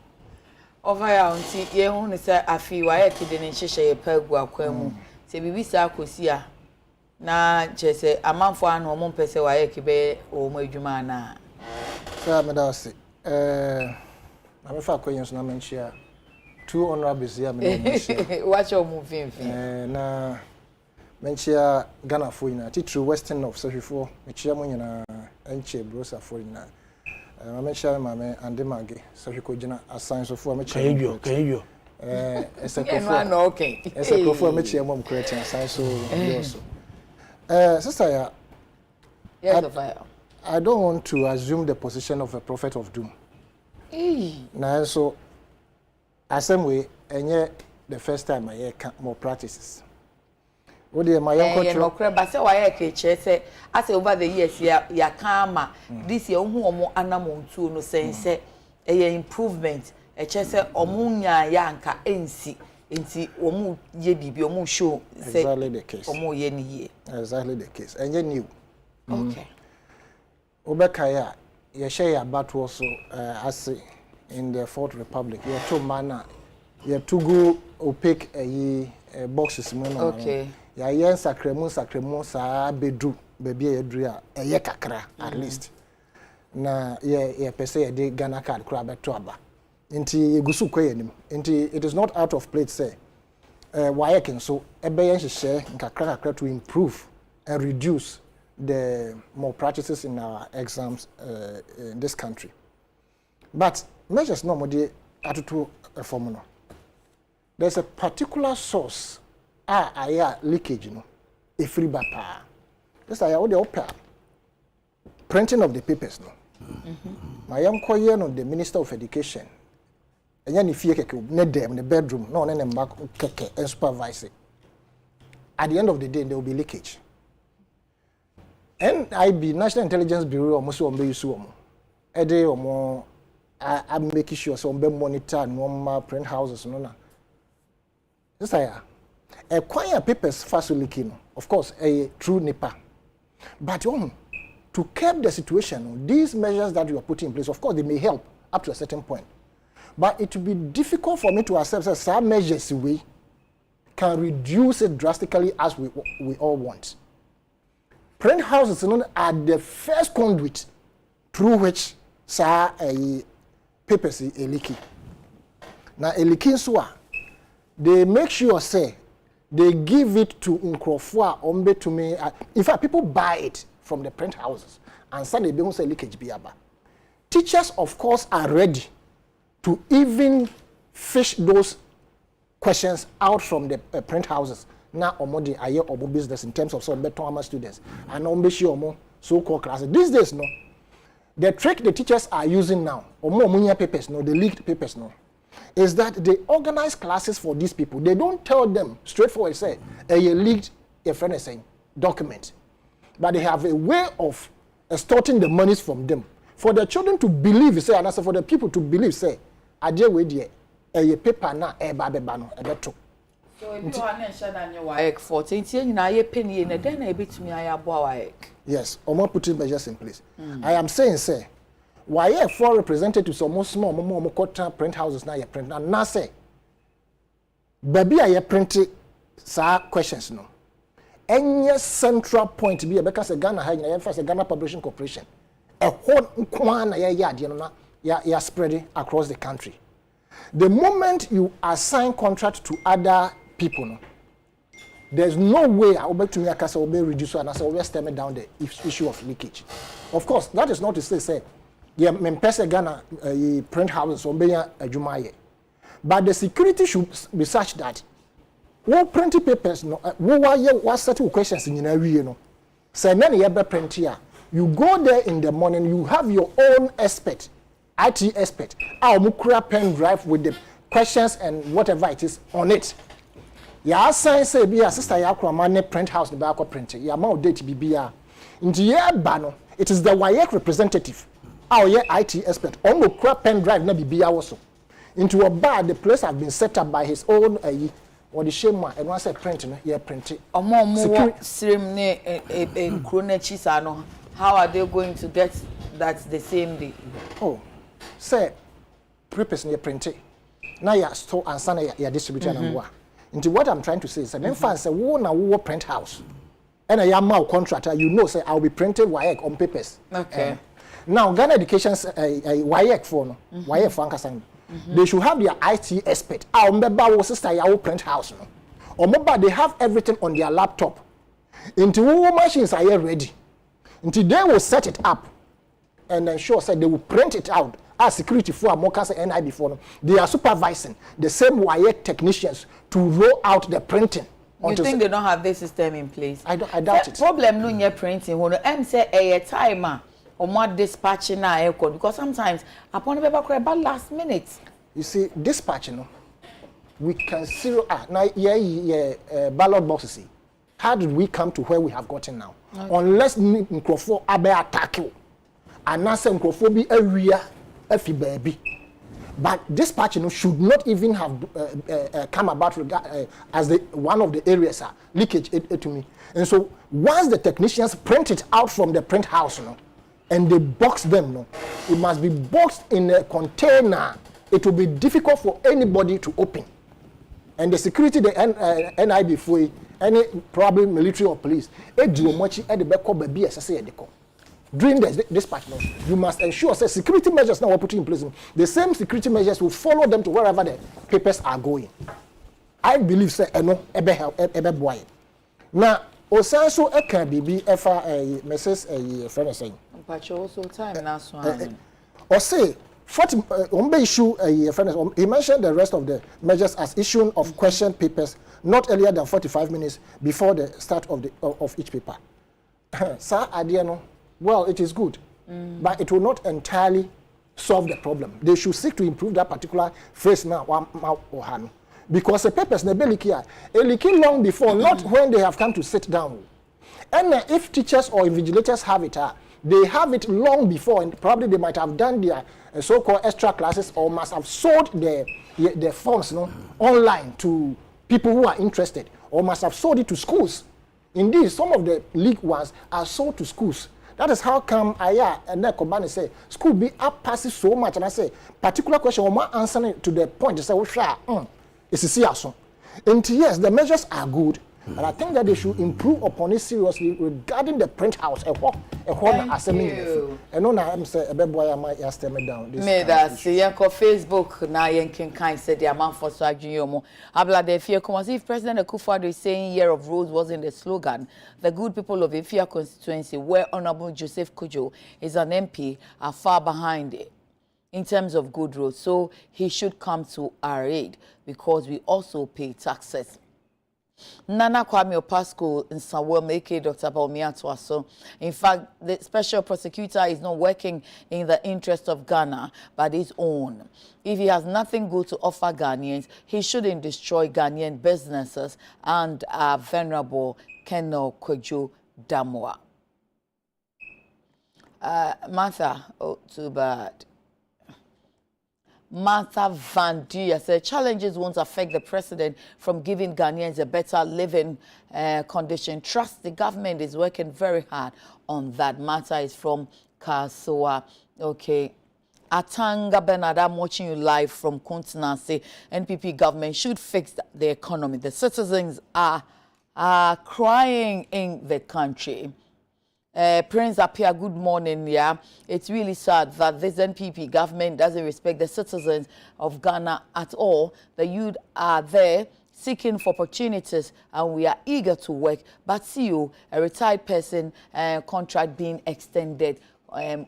Over here, until you only say I feel why kid didn't share a peg wakwemu. Say bibi sa kosia na chese a man for an or person why kibe or my jumana. So Madasi, I'm a fact questions na mention 2 honorables here. Watch your moving. Na menchia Ghana for ina titru western of Sahifo mechia mo nyina enche brosa for ina menchia mame ande mage Sahiko gina assign so for mechia can you no okay for mechia mom create assign so also sister ya yes I don't want to assume the position of a prophet of doom na so same way enye the first time I hear more practices. What do my young culture? No crab, but say why I say I say over the years ya kama this year who omo anamon tu no sense a improvement a chese omunya yanka ensi enti omu ye bibi omu show say exactly the case omu ye ni ye exactly the case and you knew okay obekaya ye share ya battle also as in the Fourth Republic you to mana you to go opaque boxes okay ya yen sakremu sa bedu baby edru a ye kakra at least na ye pese ye de Ghana card kura beto aba nti egusu kwayenim nti it is not out of place say why can so ebe yen hye kakra to improve and reduce the more practices in our exams in this country but measures no more atutu formula there's a particular source aya leakage no efiri bapa this aya what the opera printing of the papers no my young koye no the Minister of Education enya ni fie keke ne dem the bedroom no ne mba keke and supervise it. At the end of the day there will be leakage NIB, National Intelligence Bureau, almost on be so. Ede omo I'm making sure so be monitor normal print houses no na. This a choir papers fast leaking. Of course, a true NIPA. But to curb the situation, these measures that you are putting in place, of course, they may help up to a certain point. But it will be difficult for me to accept that some measures we can reduce it drastically as we all want. Print houses are the first conduit through which papers are leaking. Now, a leaking they make sure say they give it to Nkrofo ombe to me. In fact, people buy it from the print houses and suddenly they don't say leakage biaba. Teachers, of course, are ready to even fish those questions out from the print houses. Now, omodi aye obo business in terms of some better students and ombe shi omo so-called classes. These days, no, the trick the teachers are using now, omo munya papers, no, the leaked papers, no, is that they organize classes for these people. They don't tell them straightforward, say, a leaked a friend is saying document, but they have a way of extorting the monies from them for the children to believe, say, and also for the people to believe, say, aje we die a paper na e ba be ba no e beto. So if you want to share that your work 14, you know, you penny in a den a bit to me, I work. Yes, or more putting measures in place. I am saying, say, why four representatives almost small, more print houses now you print now say, baby, I printed questions no. Any central point to be because a Ghana high first a Ghana Publishing Corporation, a whole kwana ya spreading across the country. The moment you assign contract to other people, no, there's no way I will to me will be reduced and I will stem down the issue of leakage. Of course, that is not to say yeah, Ghana print houses or Jumaye. But the security should be such that what printing papers no what certain questions in you know. Say many print here. You go there in the morning, you have your own expert, IT expert, our mukura pen drive with the questions and whatever it is on it. Ya sign say be a sister ya mane print house the back print. Ya ma date bibia. Into ya bano, it is the WAEC representative. Our IT expert on the pen drive na bibia also. Into a bar, the place has been set up by his own or the shame and once I print yeah print it. How are they going to get that the same day? Oh, say papers near print it. Now you store and sana ya distributor and into what I'm trying to say is that fans say wo print house. And a yam contractor, you know, say I'll be printed WAEC on papers. Okay. Now Ghana Education's WAEC for WAEC for Ankasang. They should have their IT expert. Our member sister ya print house no. Or mobile they have everything on their laptop. Into machines are here ready. Until they will set it up and ensure say they will print it out as security for Mokas and NIB for them. They are supervising the same WAEC technicians to roll out the printing. You think they don't have this system in place? I doubt it. Problem no near printing. When I'm say a timer or more dispatching now because sometimes upon the paper about last minute. You see, dispatching, no, we can zero now. Ballot boxes. How did we come to where we have gotten now? Okay. Unless Nkrofo abe attack you, and now say Nkrofo be area every baby. But dispatching should not even have come about as one of the areas leakage to me. And so once the technicians print it out from the print house, no, and they box them, no, it must be boxed in a container. It will be difficult for anybody to open. And the security, the NIB for any probably military or police, during the dispatch, no, you must ensure that security measures now are put in place. The same security measures will follow them to wherever the papers are going. I believe say no ebe boy. Now, also can be ever a message a friend saying. But also time now so. Or say issue a friend. He mentioned the rest of the measures as issuing of question papers not earlier than 45 minutes before the start of each paper. Sir Adiano. Well, it is good, but it will not entirely solve the problem. They should seek to improve that particular phrase now, because the papers ne be leaky long before, not when they have come to sit down. And if teachers or invigilators have it, they have it long before, and probably they might have done their so-called extra classes or must have sold their forms, online to people who are interested, or must have sold it to schools. Indeed, some of the league ones are sold to schools. That is how come and then Kobani say school be up passes so much, and I say particular question or more answering to the point. They say it's a serious. And yes, the measures are good. And I think that they should improve upon it seriously regarding the print house. And no, I'm saying a boy, I might ask them down. May that see Facebook now. Yankin kind said the amount for Swagiomo. Abla de Ifia come as if President Akufo-Addo is saying Year of Rose wasn't the slogan. The good people of Ifia constituency, where Honorable Joseph Kujo is an MP, are far behind it in terms of good roads. So he should come to our aid because we also pay taxes. Nana Kwame Opasco in Samuel Meke, Dr. Baumia Twaso. In fact, the special prosecutor is not working in the interest of Ghana, but his own. If he has nothing good to offer Ghanaians, he shouldn't destroy Ghanaian businesses and our venerable Keno Kwejo Damoa. Martha, oh, too bad. Martha Van Dia said challenges won't affect the president from giving Ghanaians a better living condition. Trust the government is working very hard on that. Martha is from Kasoa. Okay. Atanga Bernard, I'm watching you live from Kuntanase. NPP government should fix the economy. The citizens are crying in the country. Prince Apia, good morning. Yeah, it's really sad that this NPP government doesn't respect the citizens of Ghana at all. The youth are there seeking for opportunities and we are eager to work. But see you, a retired person, contract being extended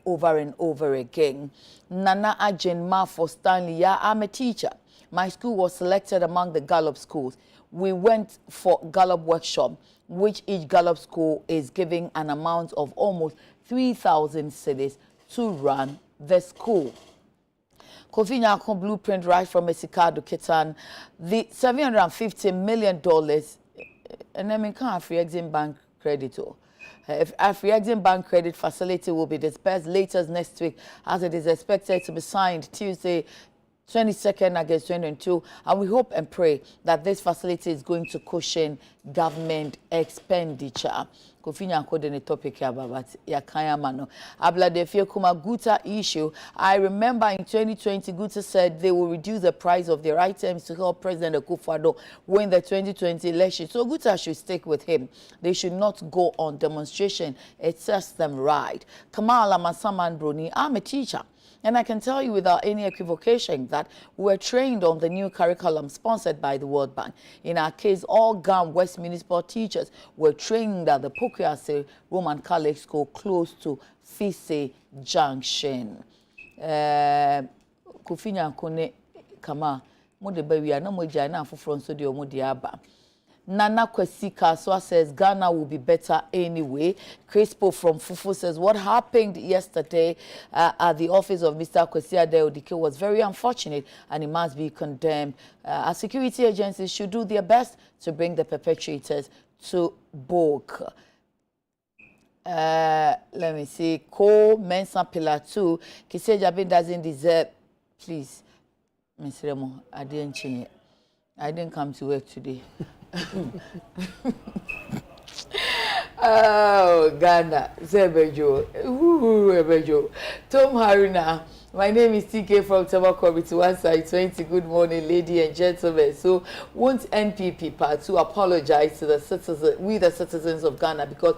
over and over again. Nana Ajenma for Stanley. Yeah, I'm a teacher. My school was selected among the Gallup schools. We went for Gallup workshop, which each Gallup school is giving an amount of almost 3,000 cedis to run the school. Kofi Nyako blueprint right from Esika Duketan, the $750 million, and I mean, can't free Exim Bank credit. Free Exim Bank credit facility will be dispersed latest next week, as it is expected to be signed Tuesday, 22nd against 2022, and we hope and pray that this facility is going to cushion government expenditure. Kofi Nyako de topic about yakaya mano. Abla de Kuma Guta issue. I remember in 2020, Guta said they will reduce the price of their items to help President Akufo-Addo win the 2020 election. So Guta should stick with him. They should not go on demonstration. It sets them right. Kamala Masaman Bruni, I'm a teacher. And I can tell you without any equivocation that we were trained on the new curriculum sponsored by the World Bank. In our case, all GAM West Municipal teachers were trained at the Pokuase Roman Catholic School close to Fise Junction. Kofinya Kone Kama, Mode Baby, no more Jana for Fronso de Omodiaba. Nana Kwesika says Ghana will be better anyway. Crispo from Fufu says what happened yesterday at the office of Mr. Kwesi Adekye was very unfortunate and it must be condemned. Our security agencies should do their best to bring the perpetrators to book. Let me see. Ko Mensa Pillar 2. Kise Jabin doesn't deserve. Please, Nsroma, I didn't change it. I didn't come to work today. Oh, Ghana, Zebejo, Ebejo, Tom Haruna. My name is TK from Tabakobi to one side 20. Good morning, ladies and gentlemen. So, won't NPP Part 2 apologize to the citizens, the citizens of Ghana, because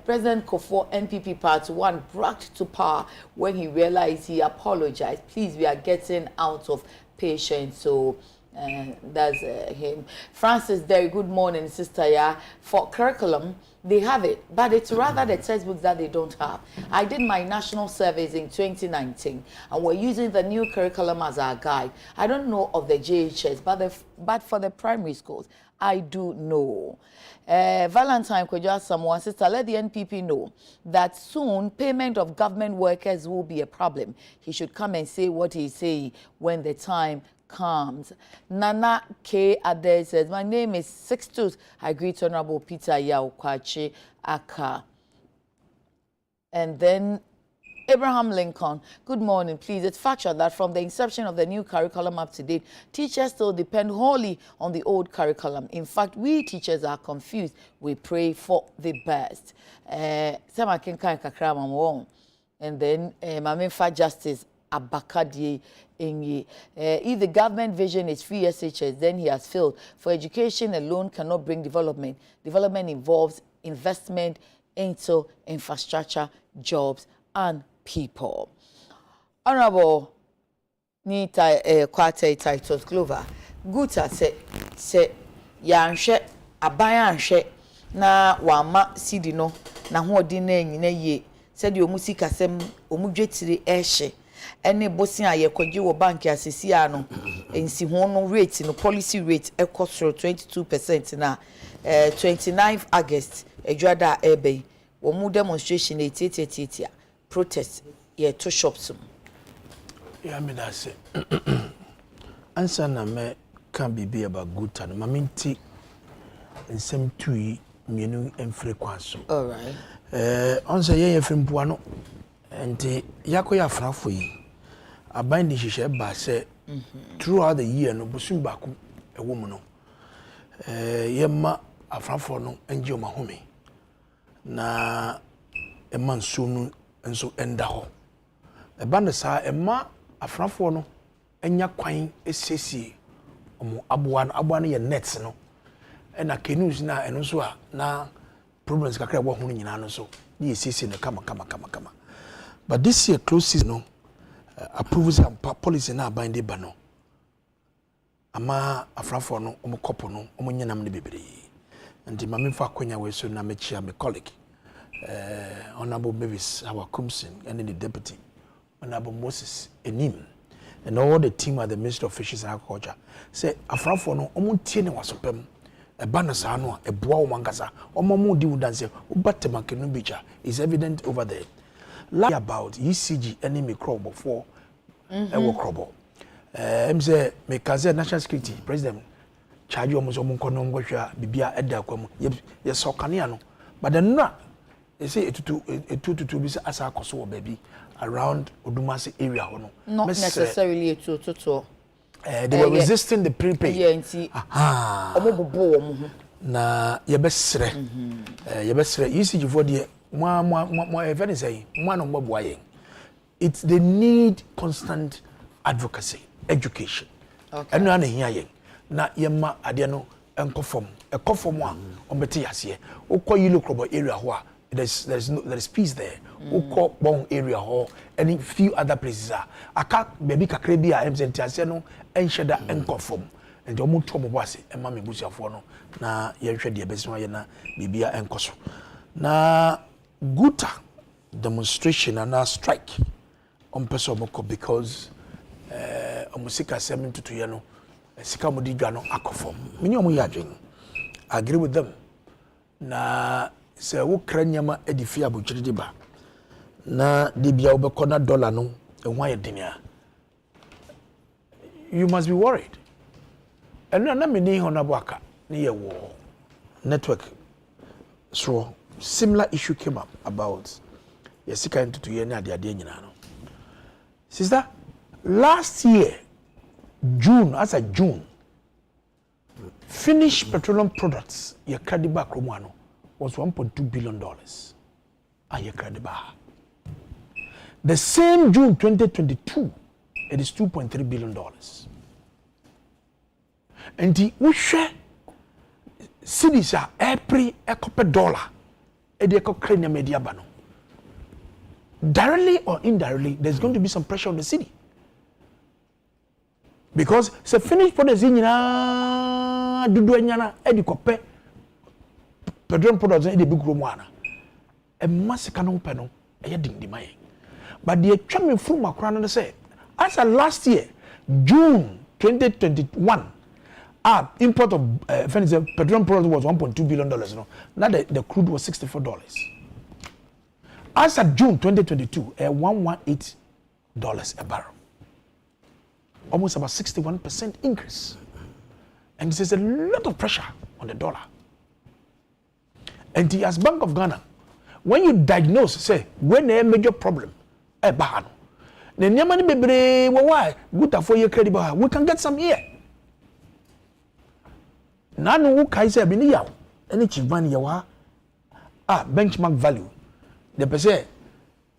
President Kofo NPP Part 1 brought to power when he realized he apologized. Please, we are getting out of patience. So. That's him. Francis Derry, good morning, sister. Yeah, for curriculum, they have it, but it's rather the textbooks that they don't have. I did my national surveys in 2019, and we're using the new curriculum as our guide. I don't know of the JHS, but for the primary schools, I do know. Valentine Kwejo Samoa, sister, let the NPP know that soon payment of government workers will be a problem. He should come and say what he say when the time comes. Nana K. Ade says, my name is Sixtus. I greet Honorable Peter Yao Kwachi Aka. And then Abraham Lincoln, good morning, please. It's factual that from the inception of the new curriculum up to date, teachers still depend wholly on the old curriculum. In fact, we teachers are confused. We pray for the best. And then Maminfa Justice Abakadie Enye. If the government vision is free SHS, then he has failed. For education alone cannot bring development. Development involves investment into infrastructure, jobs, and people. Honorable Nita Kwate Titus Glover, Guta se yanshe abayanshe na wama sidino na hoodi na nyina ye said omu sikasem omu dwetire ehye ene bosin ayekwaje wo bank asisi ano ensi ho no rate no policy rate ekosoro 22% na 29 August edwada ebe omu demonstration etietia protest to shops. Yeah, I mean that's it. Answer na me can be about good time. Maminti and some tui menu and frequency. All right. Answer ye from Puano and Yako ya frafui. A binding she ba say throughout the year no busum baku a woman. Yemma a frafono and Joma home. Na a man soon and so enda ho. E banda sa emma afrafo no enya kwan esesi omo aboa no ye nets no e na kenus na eno so a na problems kakra wo ho nyina no so ni esesi no kama but this year close season no approvals and policy na bande ba no ama afrafo no omo kopo no omo nyenam ne bebre and mama fa kwanya we so na me chia me colleague Honorable Mavis, our Kumsin, and then the deputy, Honorable Moses Enim, and all the team at the Ministry of Fisheries and Agriculture. Say, a frafono, Omuntiene was a pem, a banasano, a boa mangasa, Omamu di udanse, Ubatema Kenubicha is evident over there. Lie about ECG enemy crop before a war crop. Mze, Mekaze National Security, President, charge you almost Omunkono Gosha, Bibia Edaquam, yes, so caniano, but then not. They say it to be as a Kosovo baby around Odumasi area. Not necessarily a two. They were resisting the prepaid. Yeah, na yebesre. Yebesre. You see, for the more say, it's the need constant advocacy, education. Okay. And no here na yema adiano enkoform. A conform one on Betiasie. Oko you look about area where there is peace there. Oko bon area hall and few other places are. Aka baby kakrebia emzentiase no enheda enkonform. And the omuntu omobase ema mebusiafo no na yehwe de beso ye na bibia enkoso. Na guta demonstration and strike on person because omusika 7 to 2 no sika modi dwa no akofom. Meni omu yadwen. I agree with them. Na se wo kranyama edifi abuchiri ba na dibia obekona dollar no ehwa ye denia, you must be worried. And na meni honorable aka ne ye wo network so similar issue came up about yesika into ye na ade nyina no. Sister, last year June, as a June, finished petroleum products ye crediba kromano was $1.2 billion. The same June 2022, it is $2.3 billion. And the ushe cities are every $1 $1 media bano. Directly or indirectly, there's going to be some pressure on the city. Because se finished products in na dudu enyana e di kope petroleum products e di big romana e masika no pe no e ye ding di mai. But the atwa from makra no say as of last year June 2021 import of petroleum products was $1.2 billion no. Now the crude was $64. As of June 2022 $118 a barrel. almost about 61% increase. And there's a lot of pressure on the dollar. And as Bank of Ghana, when you diagnose, say, when a major problem, we can get some here. Nanu who kaise bini yaw, any chivani yawa, benchmark value. The percent,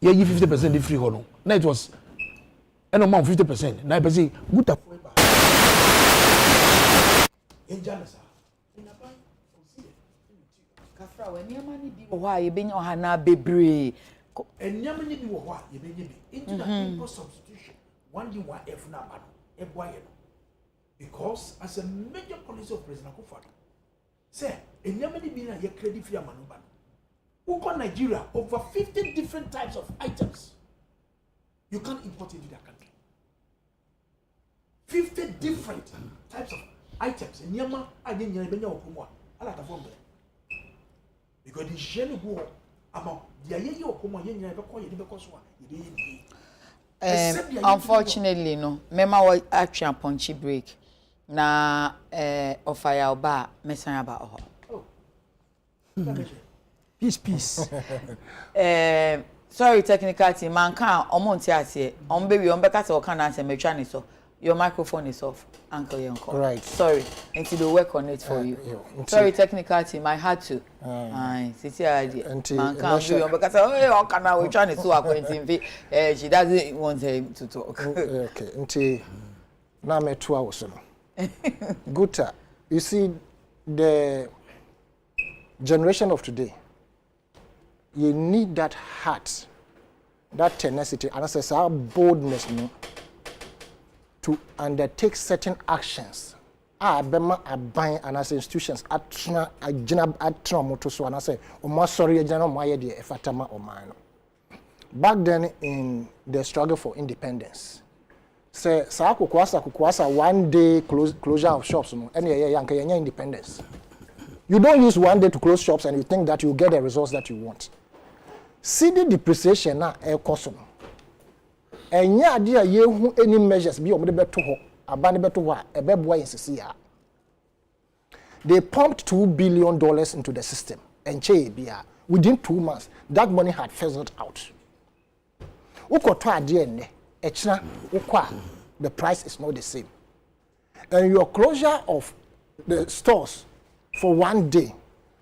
yeah, 50% free hono. Now it was, and amount 50%. Now percent, good up. Kafra, when your money be why you been on na bebre. And Yamani be what you may be into the import substitution. One you want F now, because as a major policy of President Akufo, say, and Yamani be a credit for Manuban. Who call Nigeria over 50 different types of items you can't import into that country. 50 different types of items. And Yama, I didn't know Okuma. I like the formula. Because the Shell go about the Aye Okuma, you never call you because unfortunately, no. Mema was actually a punchy break. Na of fire ba messing about. Oh. Peace. Sorry, technical team. Man can't. Baby, baby, or can answer me. So your microphone is off, Uncle Yonko. Right. Sorry, until they work on it for you. Sorry, technical team. I had to. City idea. Man can't do because oh, can I? We're trying to acquaintance. She doesn't want him to talk. Okay. Until now, me 2 hours. Guta, you see, the generation of today, you need that heart, that tenacity, and as our boldness, no, to undertake certain actions. Bema aban and as institutions atra moto so and I say o sorry agena mo aye de efatama o man. Back then in the struggle for independence, say sa kukwasa one day closure of shops no any yanka independence. You don't use one day to close shops and you think that you get the results that you want. See the depreciation na e cost no. Enya ade a yehu any measures bi omde beto ho abane beto ho a ebeboa yensisi ya. They pumped $2 billion into the system and within 2 months that money had fizzled out. Ukoto ade ne echina ukwa the price is not the same. And your closure of the stores for one day,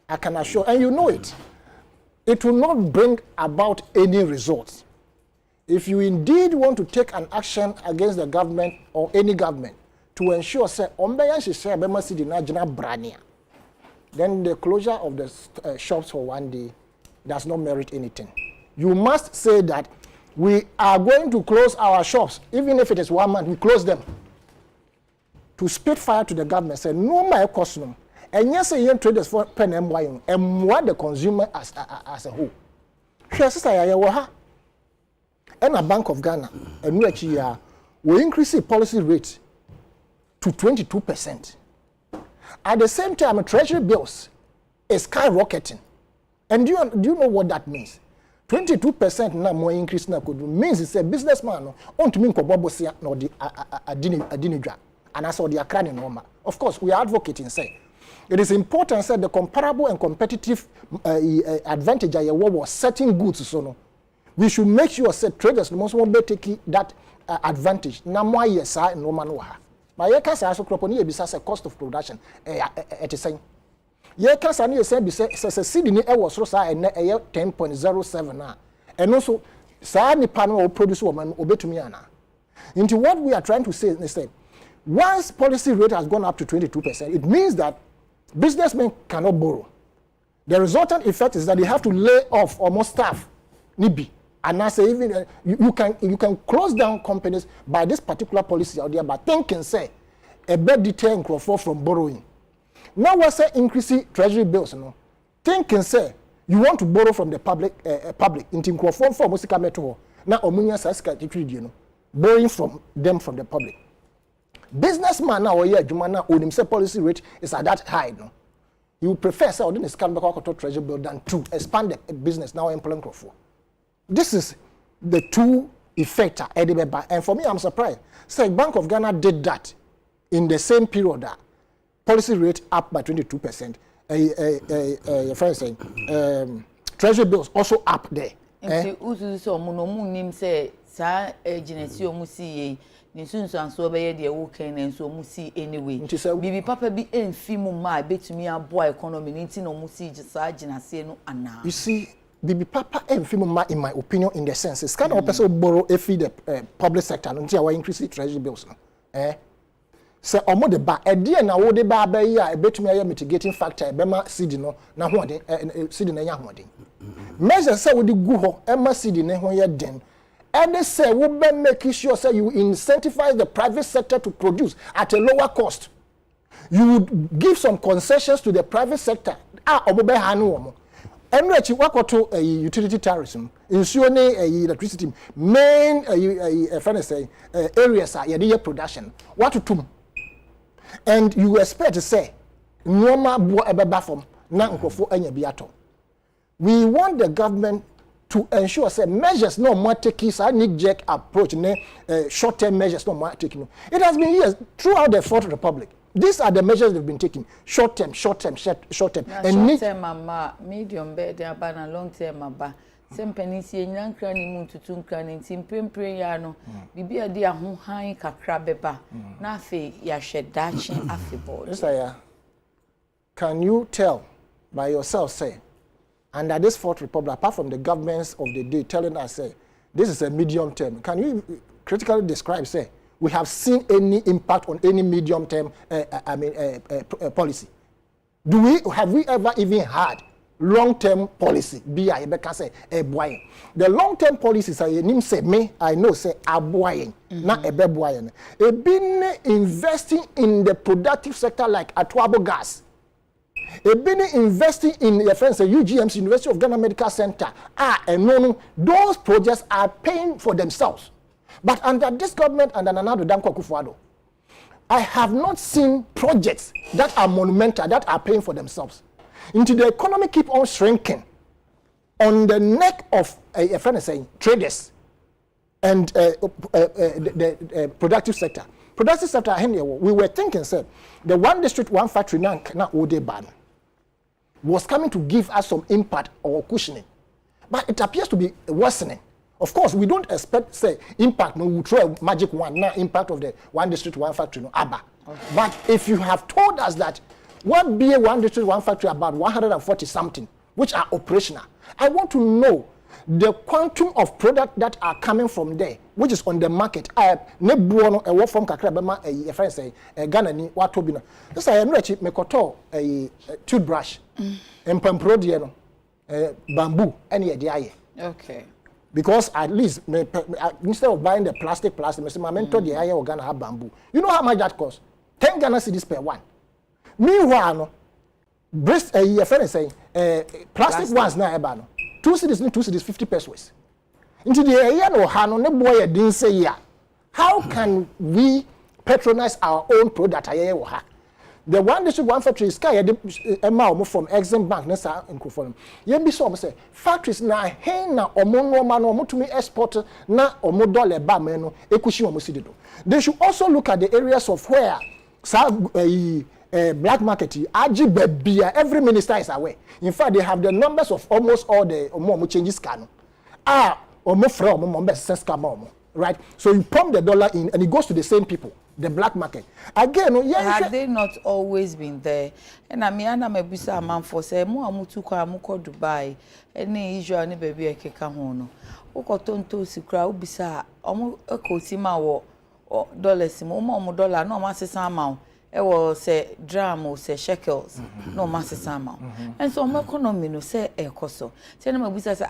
I can assure, and you know it will not bring about any results. If you indeed want to take an action against the government or any government to ensure then the closure of the shops for one day does not merit anything. You must say that we are going to close our shops, even if it is 1 month, we close them. To spit fire to the government, say no my cost no. And yes, you traders for pen MY and what the consumer as a whole. And a Bank of Ghana, and we increase the policy rate to 22%. At the same time, treasury bills is skyrocketing. And do you know what that means? 22% now more increase now could means it's a businessman on to mean kobobosia no the adinidra and as the Accra normal. Of course, we are advocating say it is important say the comparable and competitive advantage I was setting goods so no. We should make sure that traders must be taking that advantage. Na mo ayesa no man wa. But ye can say so crop ni e bisa say cost of production it is saying. Ye can say ni say seed ni e was so say e 10.07 na. And also say ni pan o produce woman obetumi ana. Into what we are trying to say is that once policy rate has gone up to 22%, it means that businessmen cannot borrow. The resultant effect is that they have to lay off almost staff. Nibi. And I say even you can close down companies by this particular policy out there, but thinking say a bad deterrent from borrowing. Now we say increasing treasury bills, no. Thinking say you want to borrow from the public into form for music meto. Now omunya saska you know, borrowing from them from the public. Businessman now here jumana onim say policy rate is at that high, no. You prefer say odin scan back to treasury bill than to expand the business now employing for. This is the two effect and for me I'm surprised. Say Bank of Ghana did that in the same period that policy rate up by 22%. Your friend saying treasury bills also up there. Nti uzu so mo no mu nim say sa agency o mu si ni sunsu anso be de wo kan na nso mu si anyway. Bibi papa bi emfi mu ma betumi aboa economy nti no mu si sa agency no ana. You see Bibi Papa and in my opinion, in the sense, it's kind of a person borrow a fee the public sector until I increase the treasury bills. So, omo the ba, a dear now, the bar by year, a bit me mitigating factor, Bema Sidino, now one day, Sidino Yamodi. Measure say with the Guho, Emma Sidine, when you're den. And they say, we be making sure say you incentivize the private sector to produce at a lower cost. You would give some concessions to the private sector. Omo hanu. Emrechi wakoto utility tariffs insuring electricity main areas are your production what to tum and you expect to say normal bo ebeba from na nkofo anya biato. We want the government to ensure say measures no more taking a knee-jerk approach short-term measures no more taking. It has been years throughout the Fourth Republic. These are the measures they've been taking. Short term. And short term mama, medium bed, and long term mama. Some pennies, young cranny moon to two cranny, simpre yano, bibi a dear who high cacrabeba, nafe ya shed dashing affable. Yes, can you tell by yourself, say, under this Fourth Republic, apart from the governments of the day telling us, say, this is a medium term, can you critically describe, say, we have seen any impact on any medium-term policy? Have we ever even had long-term policy? The long-term policies I know say aboying, not ebeboying. Been investing in the productive sector like Atwabo Gas. Been investing in your friends at UGM's University of Ghana Medical Center. No, those projects are paying for themselves. But under this government and another Danko Kufuado, I have not seen projects that are monumental, that are paying for themselves. Into the economy keep on shrinking on the neck of a friend is saying traders and the productive sector. Productive sector, we were thinking, sir, the one district, one factory now Ode ban was coming to give us some impact or cushioning, but it appears to be worsening. Of course, we don't expect, say, impact, no, we throw a magic one, now impact of the one district, one factory, no, ABBA. Okay. But if you have told us that what be a one district, one factory about 140 something, which are operational, I want to know the quantum of product that are coming from there, which is on the market. Ne buono a work from Kakrabema, a friend say, a Ghana ni watobina. This I am ready me koto a toothbrush, and pamprodiano, bamboo, any idea. Okay. Because at least instead of buying the plastic, I say my mentor the higher Ghana have bamboo. You know how much that costs? 10 Ghana cedis per one. Meanwhile, no, breast a friend saying plastic ones now ebano. 2 cedis 50 pesos. Into the area no hano ne boy didn't say yeah. How can we patronize our own product? The one district, one factory is sky from Exim Bank, Nessa and Kufonum. Yen be so say factories na hen na omo man or to me export na omo dollar ba meno ekushi omo sidido. They should also look at the areas of where black market Ajibebia, every minister is aware. In fact, they have the numbers of almost all the omo changes can. Omo fra omo sense scam. Right? So you pump the dollar in and it goes to the same people, the black market. Again, have they not always been there? And I mean, I'm a bisa man for say, mo amutu kwa amuko Dubai, any Israel ni baby ekeka hono. Uko tonto sikra ubisa, omu eko tima wo dollars mo omu dollar no masisa amount. Ewo say dram or say shekels, no masisa amount. And so omu economy no say ekoso. Say na mabisa say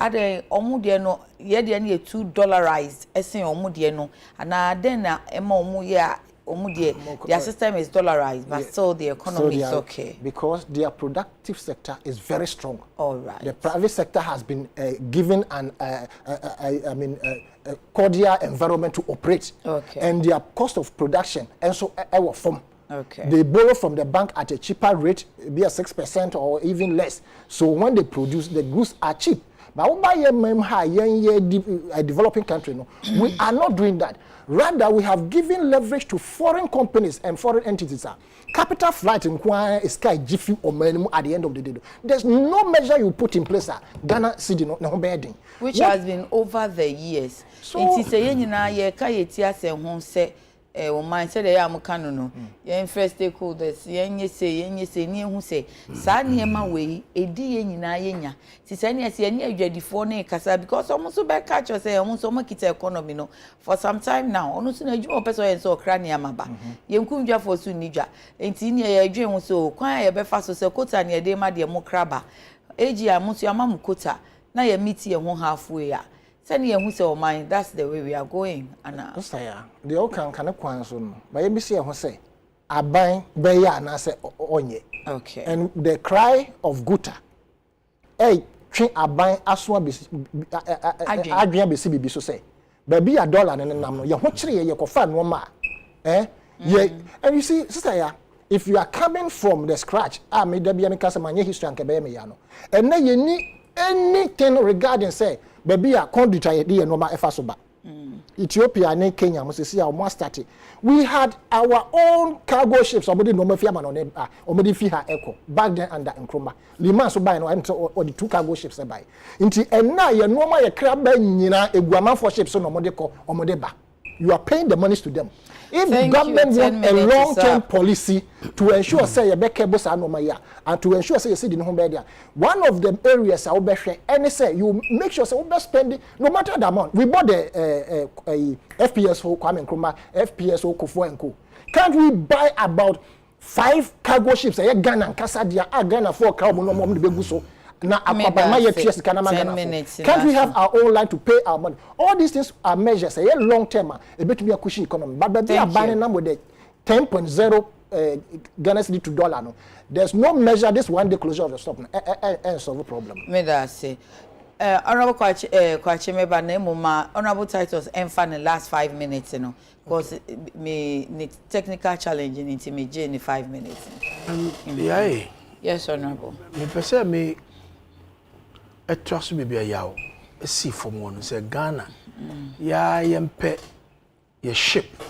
ade omu de no ye de na $2 esen omu de no and then na ema omu ye omu de their system is dollarized but still the economy is okay because their productive sector is very strong. All right. The private sector has been given an cordial environment to operate. Okay. And their cost of production and so our form. Okay. They borrow from the bank at a cheaper rate, be a 6% or even less. So when they produce, the goods are cheap. But we buy a developing country, no, we are not doing that. Rather, we have given leverage to foreign companies and foreign entities. Capital flight in Kwa is sky jiffy or minimum at the end of the day. There's no measure you put in place. Ghana city no bedding, which has been over the years. So it is a na ye ka yetia se ho se o man se de ya amukano no ye first stakeholders yenye se ni ehu se sa niema we edi ye nyina ye nya ti se ne se ye adwadifo ne kasa because omo so be catch us say omo so mo kita economy no for some time now onu so na adwuma person yen so okra ne amaba ye nkumdwa for so nidwa enti ne ye adwen ho so kwan ye be fa so se kota ne de ma de mo kraba eji amusu amamu kota na ye meet ye ho halfway ya sani ye say o mind that's the way we are going ana the all can kwan so no but ye bi say ho say aban be ya na say onye okay and the cry of guta twen aban aso be adwen be si bibi so say baby a dollar ne nam no ye ho kire ye kofa no ma ye and you see sister ya if you are coming from the scratch me da bia me kasa manye history anke be me ya no and na ye ni anything regarding say baby a conduit ye de no ma efa so ba Ethiopia and Kenya must see our started. We had our own cargo ships. Somebody no mafia man on them. Somebody fiha echo back then under Nsroma. Lima so buy no or the 2 cargo ships buy. Inti and now you no ma ye crab nyina eguaman for ships so no mode ko omode ba. You are paying the monies to them. If the government want a long-term policy to ensure say you be cable sa no ma ya and to ensure say you see the home there, one of the areas I will be share any say you make sure say we be spending no matter the amount. We bought the FPS for Kwame Nkrumah, FPS for Kufuor and Co. Can't we buy about 5 cargo ships? Ghana and Kasadia, Ghana 4 cargo no more the big so. Now, can't we have our own line to pay our money? All these things are measures, a long term, a bit to be a cushion economy. But they are buying them with the 10.0 Ghana cedi to dollar. No, there's no measure. This one day closure of the stop and solve the problem. Me that say, honorable Kwache Meba Nemuma, honorable titles and in the last 5 minutes, you know, because me technical challenge in me in 5 minutes. Yeah. Yes, honorable. Me perceive me. A trust me be a yaw. A sea from one say Ghana. Ya yempe ye ship.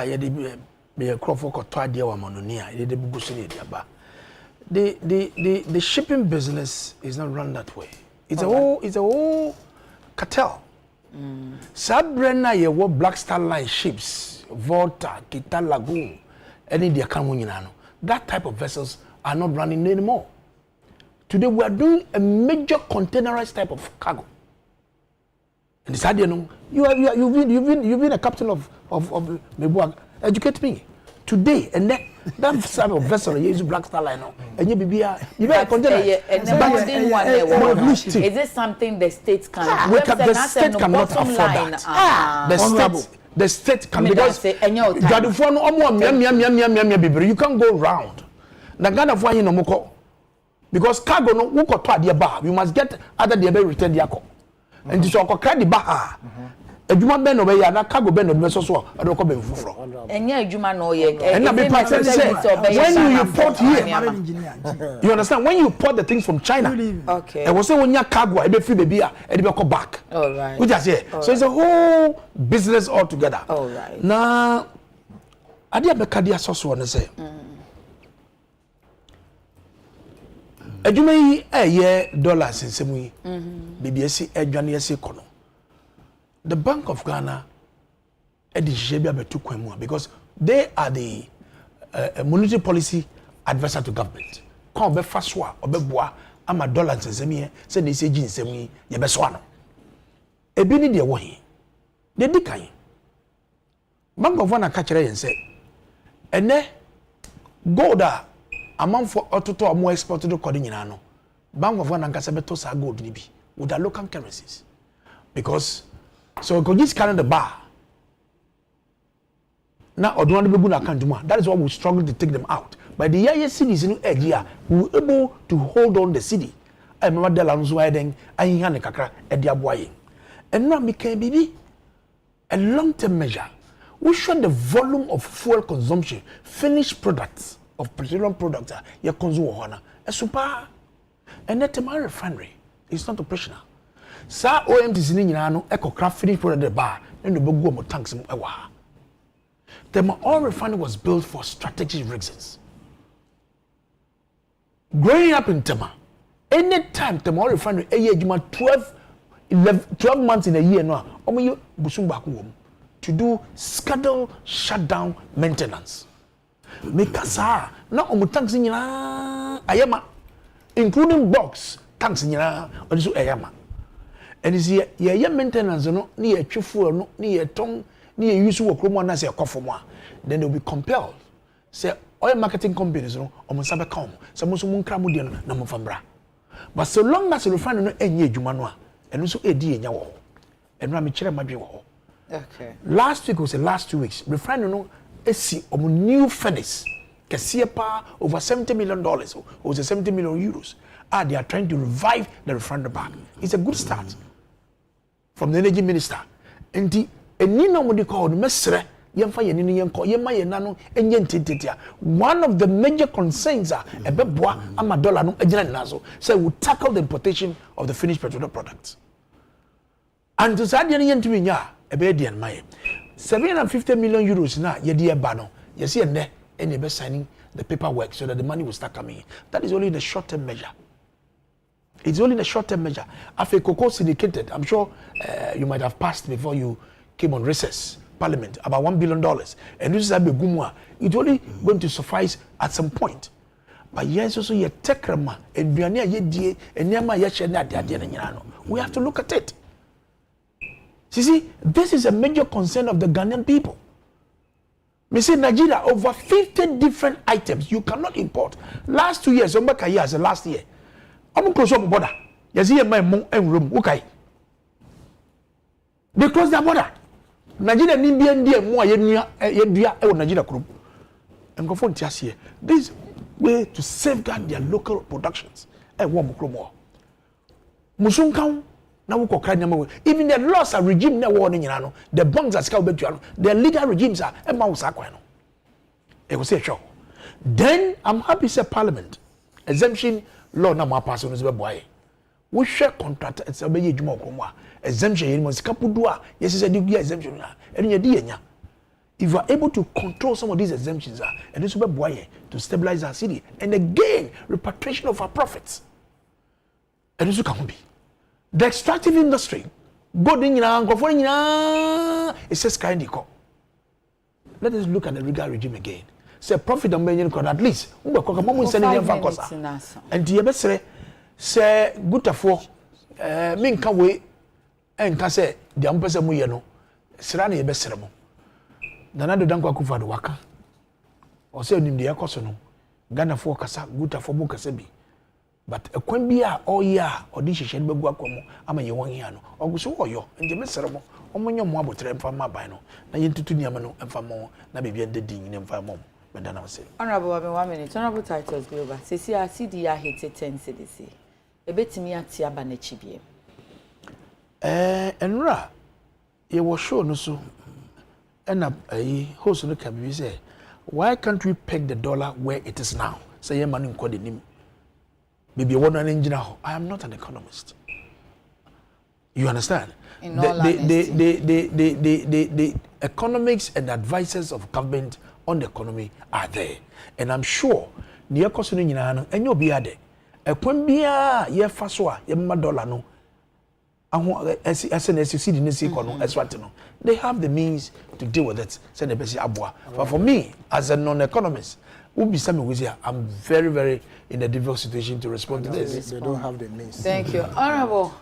Ye be a crop for twa dear wamonia. Ye de bugusini diaba. The shipping business is not run that way. It's a whole cartel. Sabrina ye wo Black Star Line ships, Volta, Kita Lagoon, any dear Kamunino. That type of vessels are not running anymore. Today we are doing a major containerized type of cargo. And this idea, you've been a captain of Mebuag. Educate me. Today and that type of vessel you use Black Star Line and you be a container. Is it something the state can? The state cannot afford that. The state can because you can't go round. Nagana for no moko. Because cargo no woko to ade ba you must get other the return the akọ and so ko credit ba adwuma ben no be ya na cargo ben no be so so ade ko ben fufuro enya adwuma no ye and na be part say when you import here you understand when you import the things from China okay and we say when your cargo e be free baby e be go back all right we just here so it's a whole business all together all right na ade abeka dia so so no say adwuma yi ye dollars nsemu yi BBS adwane yesi kono the Bank of Ghana edihye bia betu kwemu because they are the monetary policy advisor to government kon be fa so a obeboa ama dollars nsemu ye se na ise gi nsemu yi ye be so ano ebi ni de wo hi de dikan Bank of Ghana ka kire yen se ene gold among for autoto more exported to Codinano. Bank of Ghana nkasa beto sa gold ni bi with the local currencies. Because so go just carry the bar. Now odwan be na account ma. That is why we struggle to take them out. By the year cities in Adekye, we were able to hold on the city. I remember the lands why then I han kakra e dia boye. And now became bibi a long-term measure. We show the volume of fuel consumption, finished products of petroleum products you consume hona. A super and net my refinery. It's not operational. Sa OMTC ni nyina no craft finished product the bar and the bogu mo tanks mo ewa. The oil refinery was built for strategic reasons. Growing up in Tema, anytime the oil refinery a year 12 months in a year no omo busumba ko to do scheduled shutdown maintenance. Mekasa na omo tanks nyina ayama including box tanks nyina odiso ayama. And is ye maintenance no ni ye twifuel no ni ye ton ni ye use work room na say kofomo then they will be compelled say oil marketing companies no omo sabe come so mo so mo nkra mo de no na mo fambra but so long as the refinery no enye adwuma no a eno so edi enya wo eno am kire madwe wo. Okay. Last week was the last 2 weeks refinery no esi omo new furnace kesiye pa over $70 million or 70 million euros. They are trying to revive the refinery back. It's a good start from the energy minister. And the enina mo de call mesre yemfa yenini yenko yema yenano enye ntititia. One of the major concerns are ebeboa ama dollar no agina nazo say we tackle the importation of the finished petroleum products. And to say yen ntimi nya ebe de en maye 750 million euros na ye de ba no ye see enne ene be signing the paperwork so that the money will start coming in. That is only the short-term measure. It's only the short-term measure. After Cocoa syndicated, I'm sure you might have passed before you came on recess, Parliament, about $1 billion. And this is a big gumwa. It's only going to suffice at some point. But yes, also ye tekrama and biania ye die and yama ye na dia. We have to look at it. See, this is a major concern of the Ghanaian people. We say Nigeria over 50 different items you cannot import. Last 2 years, Ombaka years, last year. I'm close up border. You see my room. Okay. They close the border. Nigeria ni BND more ye Nigeria group. And go for here. This way to safeguard their local productions. One more. Musunkan na wo kokra nyama. Even the laws and regime na wo nyina no. The banks are scout betuano. The legal regimes are e ma wo sakwan no. E go say sure. Then I'm happy say parliament exemption law na ma pass on so be boy. We share contract e say be ye djuma okomo exemption yin mo sika pudu a yes say the exemption na enu ye di yenya. If you are able to control some of these exemptions and this will be boy to stabilize our city and again repatriation of our profits. And this can be the extractive industry. Go in it says kind of. Let us look at the legal regime again. Say profit and million could at least and the best say good for min can wait and can say the umpers and we know Serani best ceremony. Nanado danko akufa do waka. O say onim de yakoso no. Ghana for kasa guta for bu kasa bi. But ekwan bi a oya odi hihye no begu akomo ama ye won hia no. Oguso oyo nje mesere mo. Omonyo mo abotre mfa ma ban no. Na ye ntutu niam no mfa mo na bebia ndedi nyine mfa mo. Meda na wase. Honorable Wabe 1 minute. Honorable titles global. Sesi a CD ya hit 10 CDC. Ebetimi ati aba na chibie. Enra ye wo show no so. And a host of the can say, why can't we peg the dollar where it is now? Say, yeah, man, call him. Maybe one an engineer. I am not an economist. You understand? The economics and advisors of government on the economy are there. And I'm sure, near Cosino, and you'll be at it. A quambia, ye faswa, ye dollar no. As they have the means to deal with it. But for me, as a non-economist, I'm very, very in a difficult situation to respond to this. They don't have the means. Thank you. Honorable.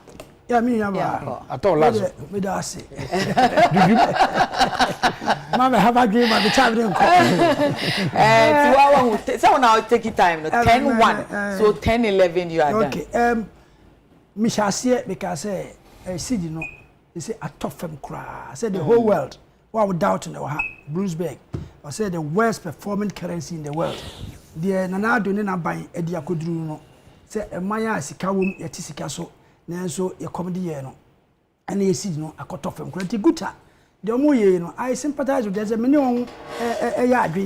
Yeah, me, I thought last with us. Mama, have a game at the time. So now take it time. 10-1. So 10-11 you are done. Okay. Me shall see it because I see you know, they say a tough cry. I said the whole world, what would doubt in the Bloomsburg, I said the worst performing currency in the world. The Nana Donena buying Eddie Akudruno, say a Maya Sikawum Yatisikaso, Nanso, a comedy, no, and you see no, a cut off from Cranty Guta. The Omoye, no, I sympathize with there's a million a yard,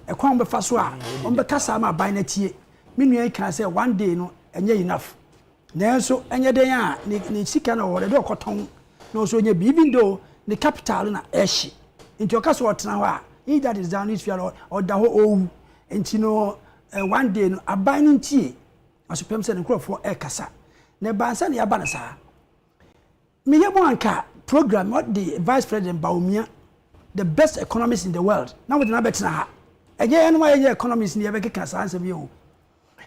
a combe faswa, on the Casama buying a tea. Meanwhile, can say one day, no, and yet enough. Nanso enye den a ne sika na wo de okoton no so nye even though the capital na eshi into okaso otena ho a he that is down is fear or da ho owu enti no one day no aban ntie asopem se ne krofo e kasa ne bansa ne aba na sa me ye mo anka program what the vice president Baumia the best economist in the world now we na betena ha eje eno ma ye economist ne ye be keka sa ansem ye o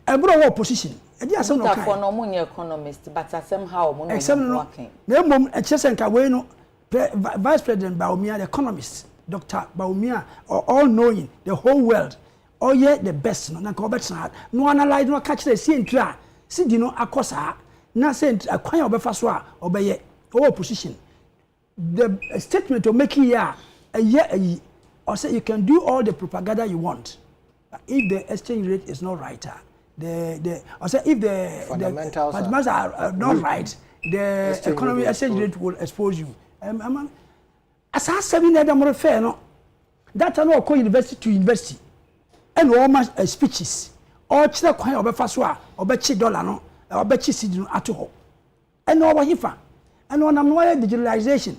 ebro wo opposition eje asem no kan no mo nye economist but asem how mo no working na mom echesenka we no vice president Baumia the economist Dr. Baumia all knowing the whole world all ye the best no na ka obetena no analyze no catch the see ntra si di no akosa na say akwan obefa so a obeye opposition the statement to make here a year or say you can do all the propaganda you want if the exchange rate is not right or say if the fundamentals are not right the economy exchange rate will expose you as I said in the more fair no that no go university to university and all my speeches all chira kwan obefa so a obechi dollar no obechi cedi no ato and no hifa and on am no digitalization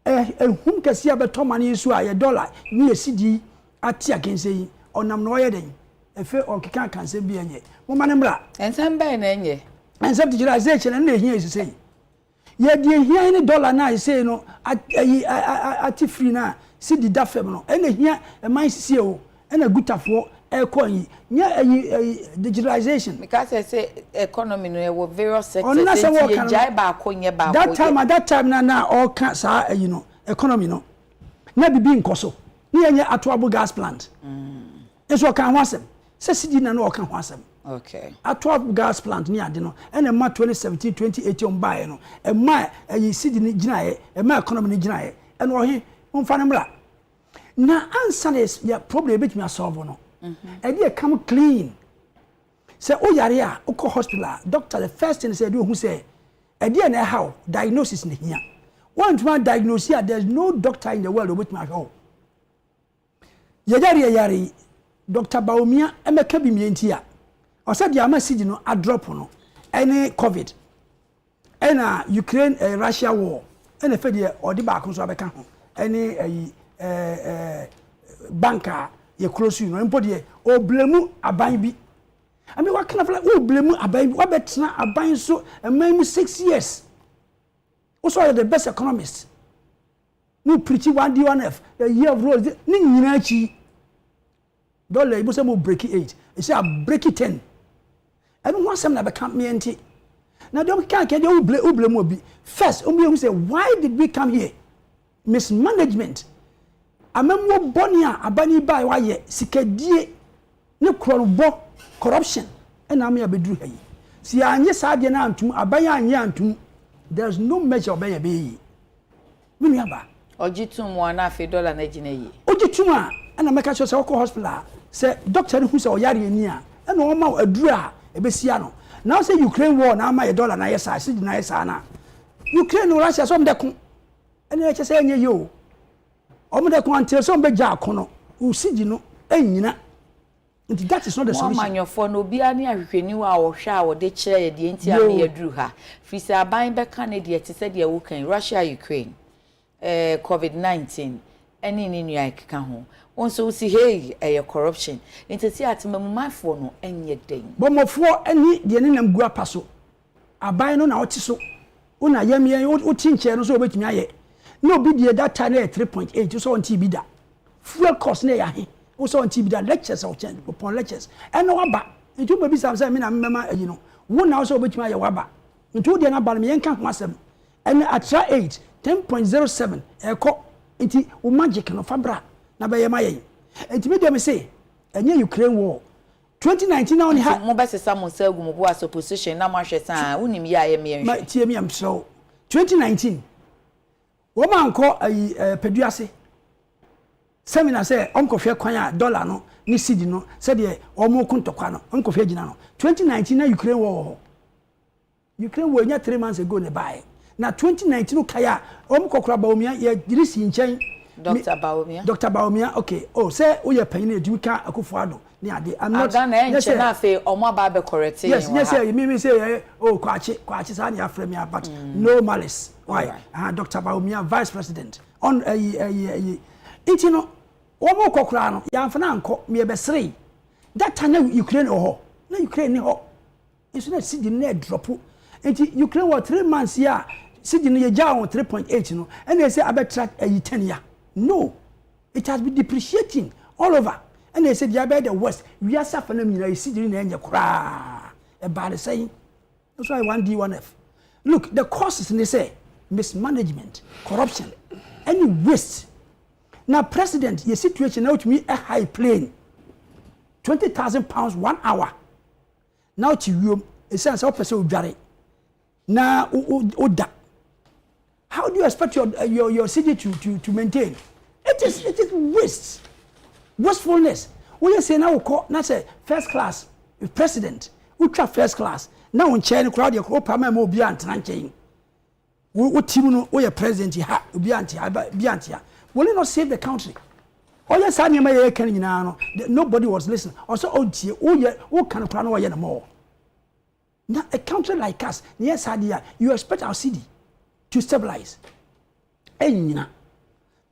hum kase abeto mane su a ye dollar ni cedi ati agense yi onam no ye den efe okeka kanse bi enye mo mane mra ensem ben na enye ensem digitalization na ehia esese ye die ehia ni dollar na ese no ati free na cedi da fem no ene ehia e man sisi o ene gutafo economy nya digitalization because I say economy no e various sectors jai ba akonye ba that time na all can sa you know economy no na bibi nkoso ni yenye atoabo gas plant eso kan hwasem se sidi na no kan hwasem okay atoabo gas plant ni ade no ene ma 2017 2018 on buy no e ma sidi ni ginaye e ma economy ni ginaye ene ohi mfa ne mra na answer is ya problem bit me solve no e come clean say o yare a o ko hospital doctor the first thing say do who say e na how diagnosis ne hia one to diagnose here there's no doctor in the world with me how yare Dr. Baumia emeka bi mienti a o said the amasidi no a drop no any covid and Ukraine Russia war and e fede o de ba ko so abeka ho any banker ye close you no mpo de o blemu aban bi I mean what kind of like o blemu aban bi wa betena aban so man 6 years also the best economist no preach 1D1F the year of rose ni nyina chi dollar ibo say mo break 8 e say break 10 and one sem na be camp me enti na dem kan ke de o blemu obi first o be say why did we come here mismanagement amemwo bonia abani bai wa ye sikadie ne korbo corruption ena am ya beduru hayi si anye saade na antum abanya anye antum there's no measure obenya be yi minu aba ojitum wa na afi dollar na gina yi ojitum a ena meka so se hospital se doctor hu se oyare ani a ena o ma aduru a ebesia no now say Ukraine war na ama ye dollar na ye sa sidi na ye sa na Ukraine no Russia so mdeko ena ye se enye yo omo ko antel so mbe ja akono usidi no enyina nti that is not the solution manyofo no bia ne ahwehwani wa wo hwa wo de kire ye de nti am ye duru ha frisi aban be ka ne de tese de wo kan Russia Ukraine COVID-19 eni ni nua ikeka ho won so si hey corruption nti si atemamumafo no enye den bomofo eni de ne nam gu apaso aban no na oti so una yamye oti nche no so obetumi aye no be the that time 3.8 so on TB da fuel cost na ya he so on TB da lectures or change upon lectures and no waba ntu be bi sam say me na mema you know wo na so obetumi aye waba ntu de na bal me yenka ho asem and atra 8 10.07 eko nti wo magic no fabra na be yema ye nti me dem say enye Ukraine war 2019 na oni ha mo be sesa mo sagu mo bo as opposition na mo hwe san unim ya ye me ma tie me am so 2019 woman ko peduase seminar say onkofie kwan a dollar no ni cedi no say de omo kuntokwa no onkofie gina no 2019 na Ukraine war nya 3 months ago ne bae na 2019 kaya omo kokora ba omia ye dirisi nchen Dr. Baumia. Dr. Baumia, okay. Oh, say we are paying you can Akufo-Addo. I'm not correct. Yes, you mean say oh kwachi sani afremia but no malice. Why? Dr. Baumia, Vice President. On it you know omo kokra no yamfana anko me be that time Ukraine ho. Na Ukraine ni ho. It's not see the net drop. And Ukraine was 3 months here. See the year 3.8 no. And they say I better 10 year. No. It has been depreciating all over. And they said, "Yeah, the West, we are suffering. You see, the end cry about the saying." That's why 1D1F. Look, the causes they say mismanagement, corruption, any waste. Now, President, your situation now to me a high plane, £20,000 1 hour. Now to you, it says how person will now, how do you expect your city to maintain? It is waste. Wastefulness. We you say now we call not say first class president. We try first class. Now in China crowd your Pama mo be anti. We team no we president ha be anti. Will you not save the country? All your son may can nobody was listening. Also oh dear, oh can of plan no more. Now a country like us, yes idea, you expect our city to stabilize.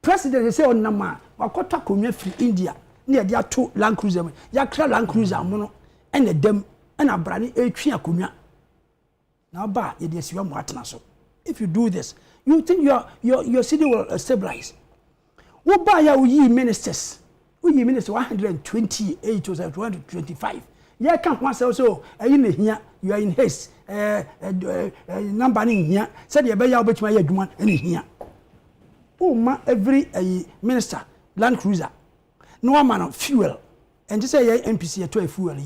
President say on nama wakota konya free India na dia to Land Cruiser ya kra Land Cruiser mono ene dem ena brane etwi akonya na ba ye de siwa mo atena so. If you do this, you think your city will stabilize. Wo ba ya uyi ministers 128 or 225 ya kan ho say so ayi na hia you are in haste number ni hia said ye be ya obetuma ya adwuma ene hia. Every minister Land Cruiser no man fuel and to say MPC to a fuel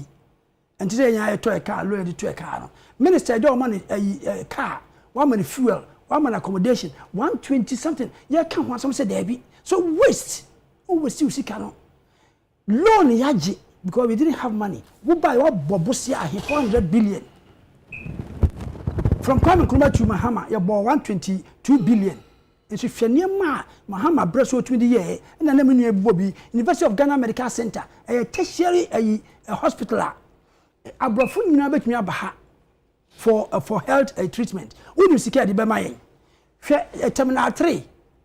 and to say I to a car load to a car no minister don't money a car 1 man fuel 1 man accommodation 120 something yeah can want some say there be so waste waste you see cannot loan yaji because we didn't have money we buy what bobosia 400 billion from Kwame Nkrumah to Mahama you bought 122 billion. It's if you Mahama Bresso 20 years, and then I Bobby, University of Ghana Medical Center, a tertiary a hospital. A brofun never me abaha for health treatment. Would you secure the Bamayan? Terminal 3.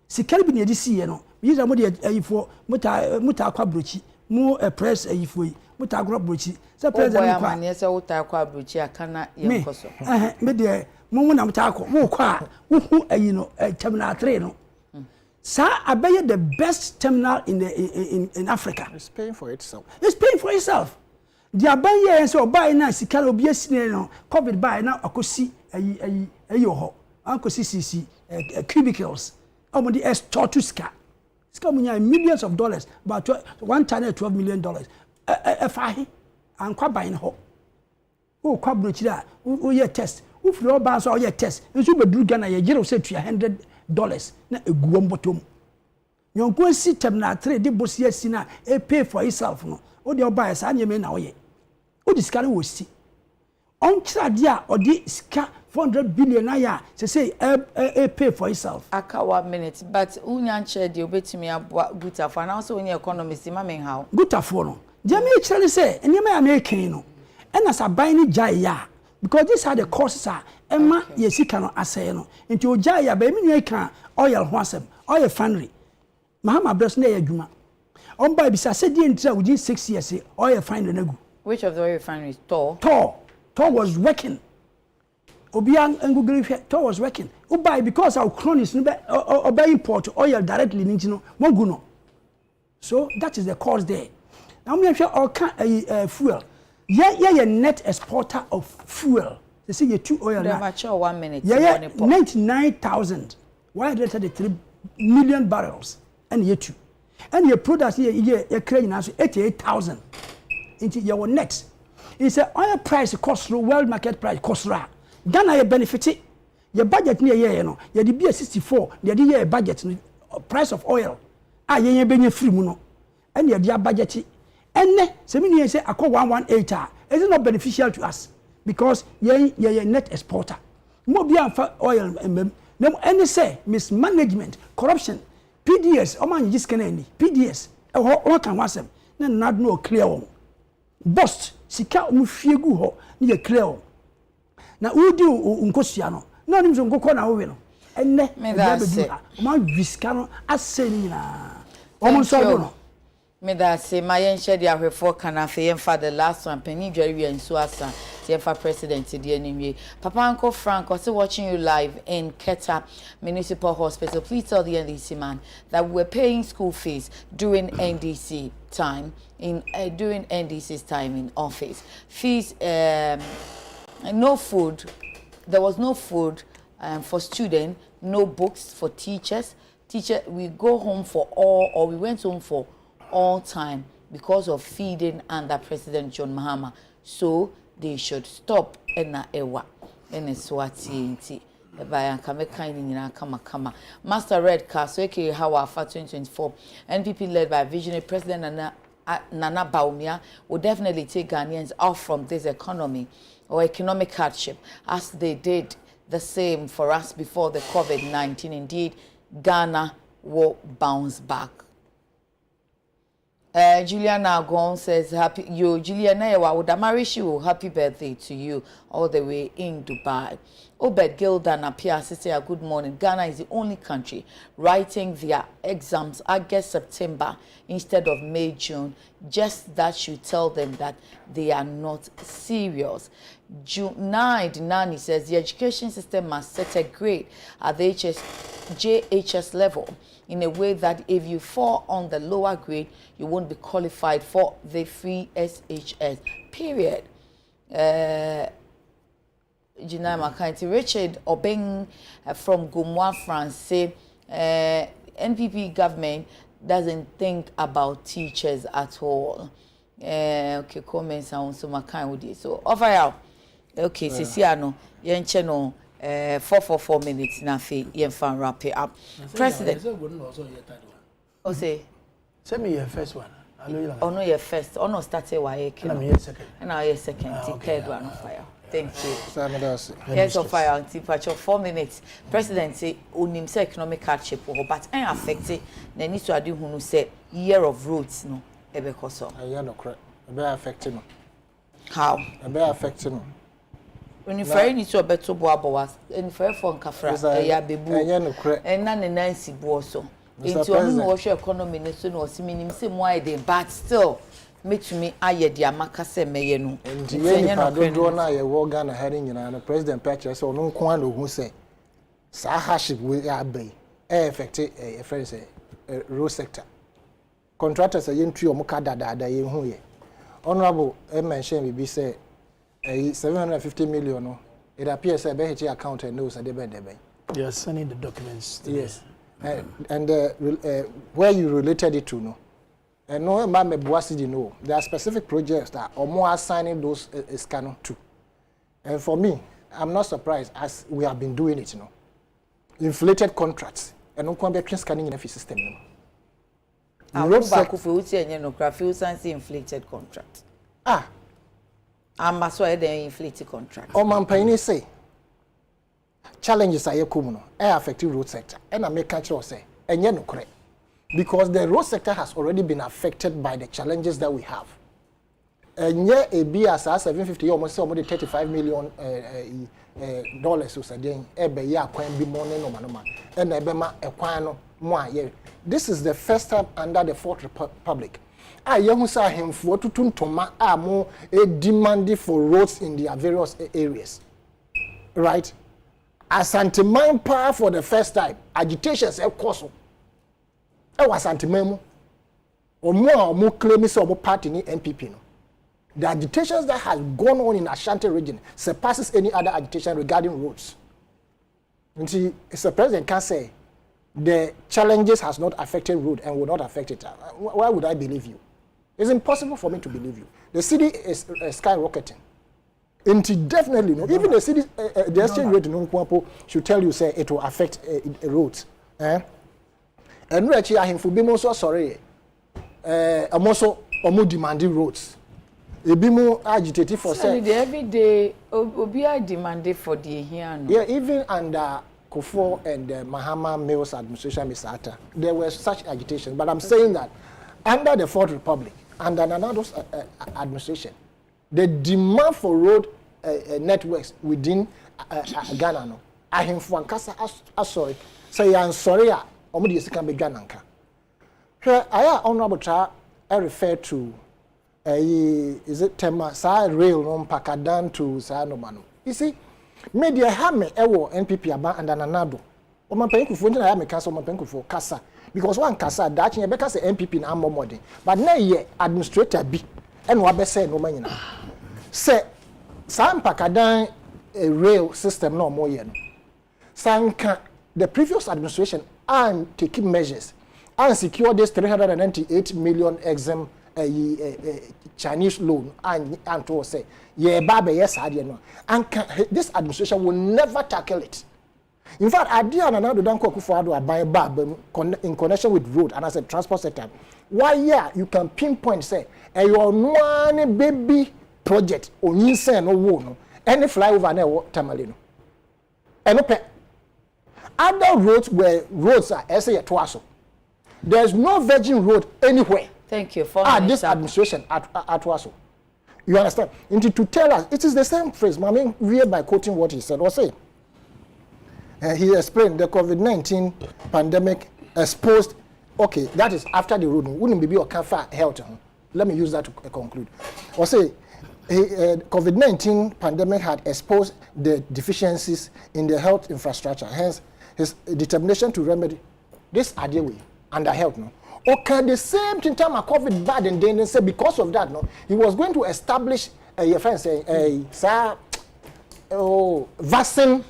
Secure be this year, no. Use a modi for Muta Quabruchi, more press a if we Mutagro Bruchi. So, President, yes, I would talk about Bruchi, I cannot young. Media. Mona mtako wo kwa wo terminal 3 no sa abaye the best terminal in Africa. It's paying for itself. The abaye so buy na sikala obi asine no covid buy na akosi ayi ho akosi cc cubicles omodi store to ska munya millions of dollars about one time $12 million afahi ankwa buy no ho wo kwa brochira wo ye test if you buy so your test you be do Ghana you jero say $100 na eguom bottom yonko si terminal 3 de bosia si na e pay for itself no o de buy sa nyeme na oye o diskare wo si on kira dia o de ska 400 billion aya say pay for itself aka 1 minute but unya nche de obetimi aboa gutafo na so onye economist ma men how gutafo no je me kire say enema ya me ken no ena sa buy ni jai ya because these are the costs emma yesika no asay no nti oja ya ba emi kan oil ho asem oil refinery Mahama Bresso na adwuma on buy bisa say die ntira within 6 years oil refinery na gu. Which of the oil refineries? Tor was working. Obian and Google Tor was working. O buy because our cronies no buy import oil directly nti no mo gu no. So that is the cause there. Now me sure all can fuel. Yeah, net exporter of fuel. They say you 2 oil now. Mature 1 minute. Yeah, 99,000. Why they said 3 million barrels and you 2. And your products here you create now 88,000. Into your net. It's a oil price cost through world market price cost ra. Ghana you benefit your budget near year you know. You be 64, you the year budget price of oil. You be free muno. And your budget. And se mini say akọ 118 is not beneficial to us because ye net exporter mo bia fa oil no any say mismanagement corruption PDS o man just any PDS e ho kan wasem na nad no clear won boss sika mu fiegu ho na ye clear won na udi nkosua no na onim so nkokọ na wo we no enne me that say o man riska no aseni na o mo so do no me that say my yenche dia hwefo kana fe yemfa the last one penny dwari and so asa yemfa president di anyway Papa Uncle Frank also watching you live in Keta Municipal Hospital. Please tell the NDC man that we're paying school fees during NDC time in during NDC's time in office. Fees no food, there was no food for students, no books for teachers. We go home for all, or we went home for all time because of feeding under President John Mahama. So they should stop ena ewa ene swati by kama Master Red Castle aka Hawafa 2024 NPP led by visionary President Nana Baumia will definitely take Ghanaians off from this economy or economic hardship as they did the same for us before the COVID-19. Indeed, Ghana will bounce back. Juliana Gon says, Juliana, I would marry you. Happy birthday to you all the way in Dubai. Obed Gildan appears to say, good morning. Ghana is the only country writing their exams August, September instead of May, June. Just that should tell them that they are not serious. June 9, Nani says, the education system must set a grade at the JHS level in a way that if you fall on the lower grade, you won't be qualified for the free SHS, period. Richard Obeng from Gumwa, France, say NPP government doesn't think about teachers at all. Okay, comments on so makan with it. So offer out. Okay, Sisiano, yen channel 4 minutes na fe yen fan wrap it up. President. Oh say. Send me your first one. Oh no, your first. Oh no, started why I'm here second. And now your second. Okay, Third one fire. Thank you. Yes, of fire until 4 minutes. President say unim say economic hardship but en affected na need to adu hunu say year of roads no ebe koso. Yeah, no correct. Ebe affecting. How? Ebe affecting. When you fire need to beto bo abowas en fire for nkafra ya bebu. Yeah, no correct. En na Nancy bo so. Into onu no hwe economy no so no osiminim say mo ai dey but still metumi aye dia makase meye no ntiye pa dodo na ye wo Ghana heading nyina no president picture so no nko an ohu say sa hardship we abai affect a friend say road sector contractors are yentu omo ka dada ye hu ye honorable mention be say 750 million no it appears say be hit account and no say dey be they are sending the documents to yes and where you related it to no. And no man me boasidi no. There are specific projects that are more assigning those scanner to. And for me, I'm not surprised as we have been doing it, you know. Inflated contracts. And no be scanning in the system. No. Road back for inflated contract. Ah. I'm so the inflated contract. Oh man pay say challenges are no affecting road sector. And I make catch say and no correct. Because the road sector has already been affected by the challenges that we have. And yeah, a BS 750 almost 35 million dollars so saying ebe ya kwan bi money no manoma and ebema ekwan no mo aye. This is the first time under the Fourth Republic. Yehu sa hemfo tutuntoma mo demanding for roads in their various areas. Right? Asante power for the first time. Agitations e koso. E was anti-memo. Omo claim say omo party ni NPP no. The agitations that has gone on in Ashanti region surpasses any other agitation regarding roads. Until the president can say the challenges has not affected road and will not affect it. Why would I believe you? It's impossible for me to believe you. The city is skyrocketing. Until definitely no. Even the city, the exchange rate no should tell you say it will affect roads. And we actually are for being so sorry. I'm also demanding roads. Be more agitated for say every day obi are demanding for the here no. Yeah, even under Kufuor and the Mahama Mills administration, Mr. Atta, there was such agitation. But I'm saying that under the Fourth Republic, under Nanado's administration, the demand for road networks within Ghana, no, I am for Ankasa, sorry, say I'm sorry, Omudi can be Gananka. I honorable child, I refer to, is it Tema, Sa Rail, no, Pakadan to Sanomano. You see, media hame ewo NPP aba and Nanado. Oma penku fo njina ya me kasa oma penku fo kasa because one kasa that nya be kasa NPP na ammo modern. But na ye administrator bi and wa be say no manyina. Say sampa kadan rail system no mo ye no. Sanka the previous administration and taking measures and secure this 398 million exim Chinese loan and to say yeah baba yes no and this administration will never tackle it. In fact, idea and another don't cook for buy in connection with road and as a transport sector. Why yeah you can pinpoint say your one baby project on insane no no any flyover na Tamalino. And other roads where roads are essay twaso. There's no virgin road anywhere. Thank you for this administration at Waso. You understand? And to tell us, it is the same phrase. I mean, we by quoting what he said. Or say, he explained the COVID-19 pandemic exposed. Okay, that is after the road. Wouldn't be a cancer health. Let me use that to conclude. Or say, COVID-19 pandemic had exposed the deficiencies in the health infrastructure. Hence, his determination to remedy this idea way under health. No. Okay, the same thing time of COVID bad and then say because of that, no, he was going to establish a vaccine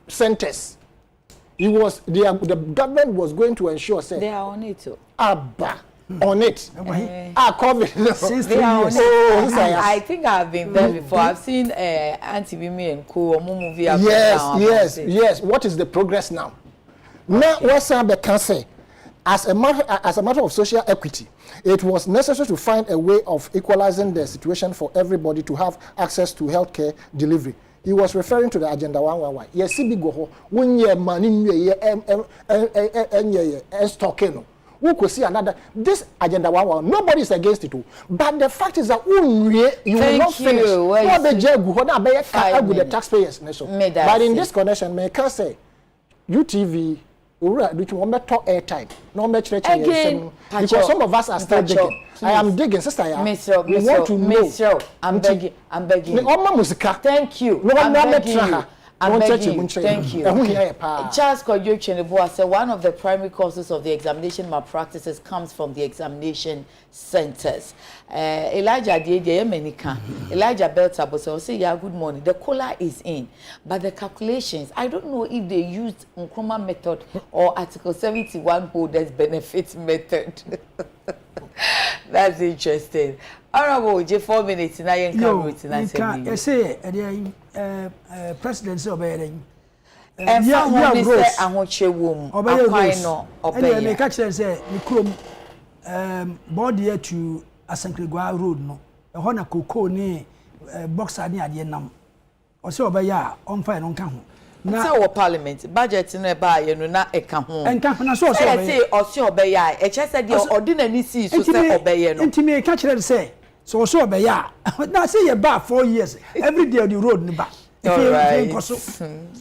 centers. He was the government was going to ensure say they are on it too. On it. COVID. Since they are on it. I think I've been there before. I've seen Auntie Bimi and Co. movie. Yes. What is the progress now? Now, what's the cancer? As a matter of social equity, it was necessary to find a way of equalizing the situation for everybody to have access to healthcare delivery. He was referring to the Agenda 111. Yes, CB go ho. When ye money stocking. We could see another. This Agenda 111. Nobody is against it. But the fact is that you will not finish. What the jail go na be with the taxpayers. But in this connection, may can say UTV. Which one talk airtime, no match again, because some of us are still digging. I am digging, sister. We want to know. I'm begging. Thank you. Thank you. Charles Kojo Cheneboa said one of the primary causes of the examination malpractices comes from the examination centers. Elijah Menika, Elijah Beltabo say, yeah, good morning. The cola is in, but the calculations, I don't know if they used Nsroma method or Article 71 holders benefit method. That's interesting. Honorable, just 4 minutes now. You say, President obeying. And yeah, Mr. Ahoche obey. Make actually say, body to Asankregua Road, no. A Hona Coco ne boxer near the Nam. Or so obey on fire on Cahu. Now, our parliament budget in a buy, you know, not a cajon. And Campana so say, or so obey. A chest at your ordinary seas to obey. And to me, catch her say. So obey. Now say about 4 years. Every day on the road in the back.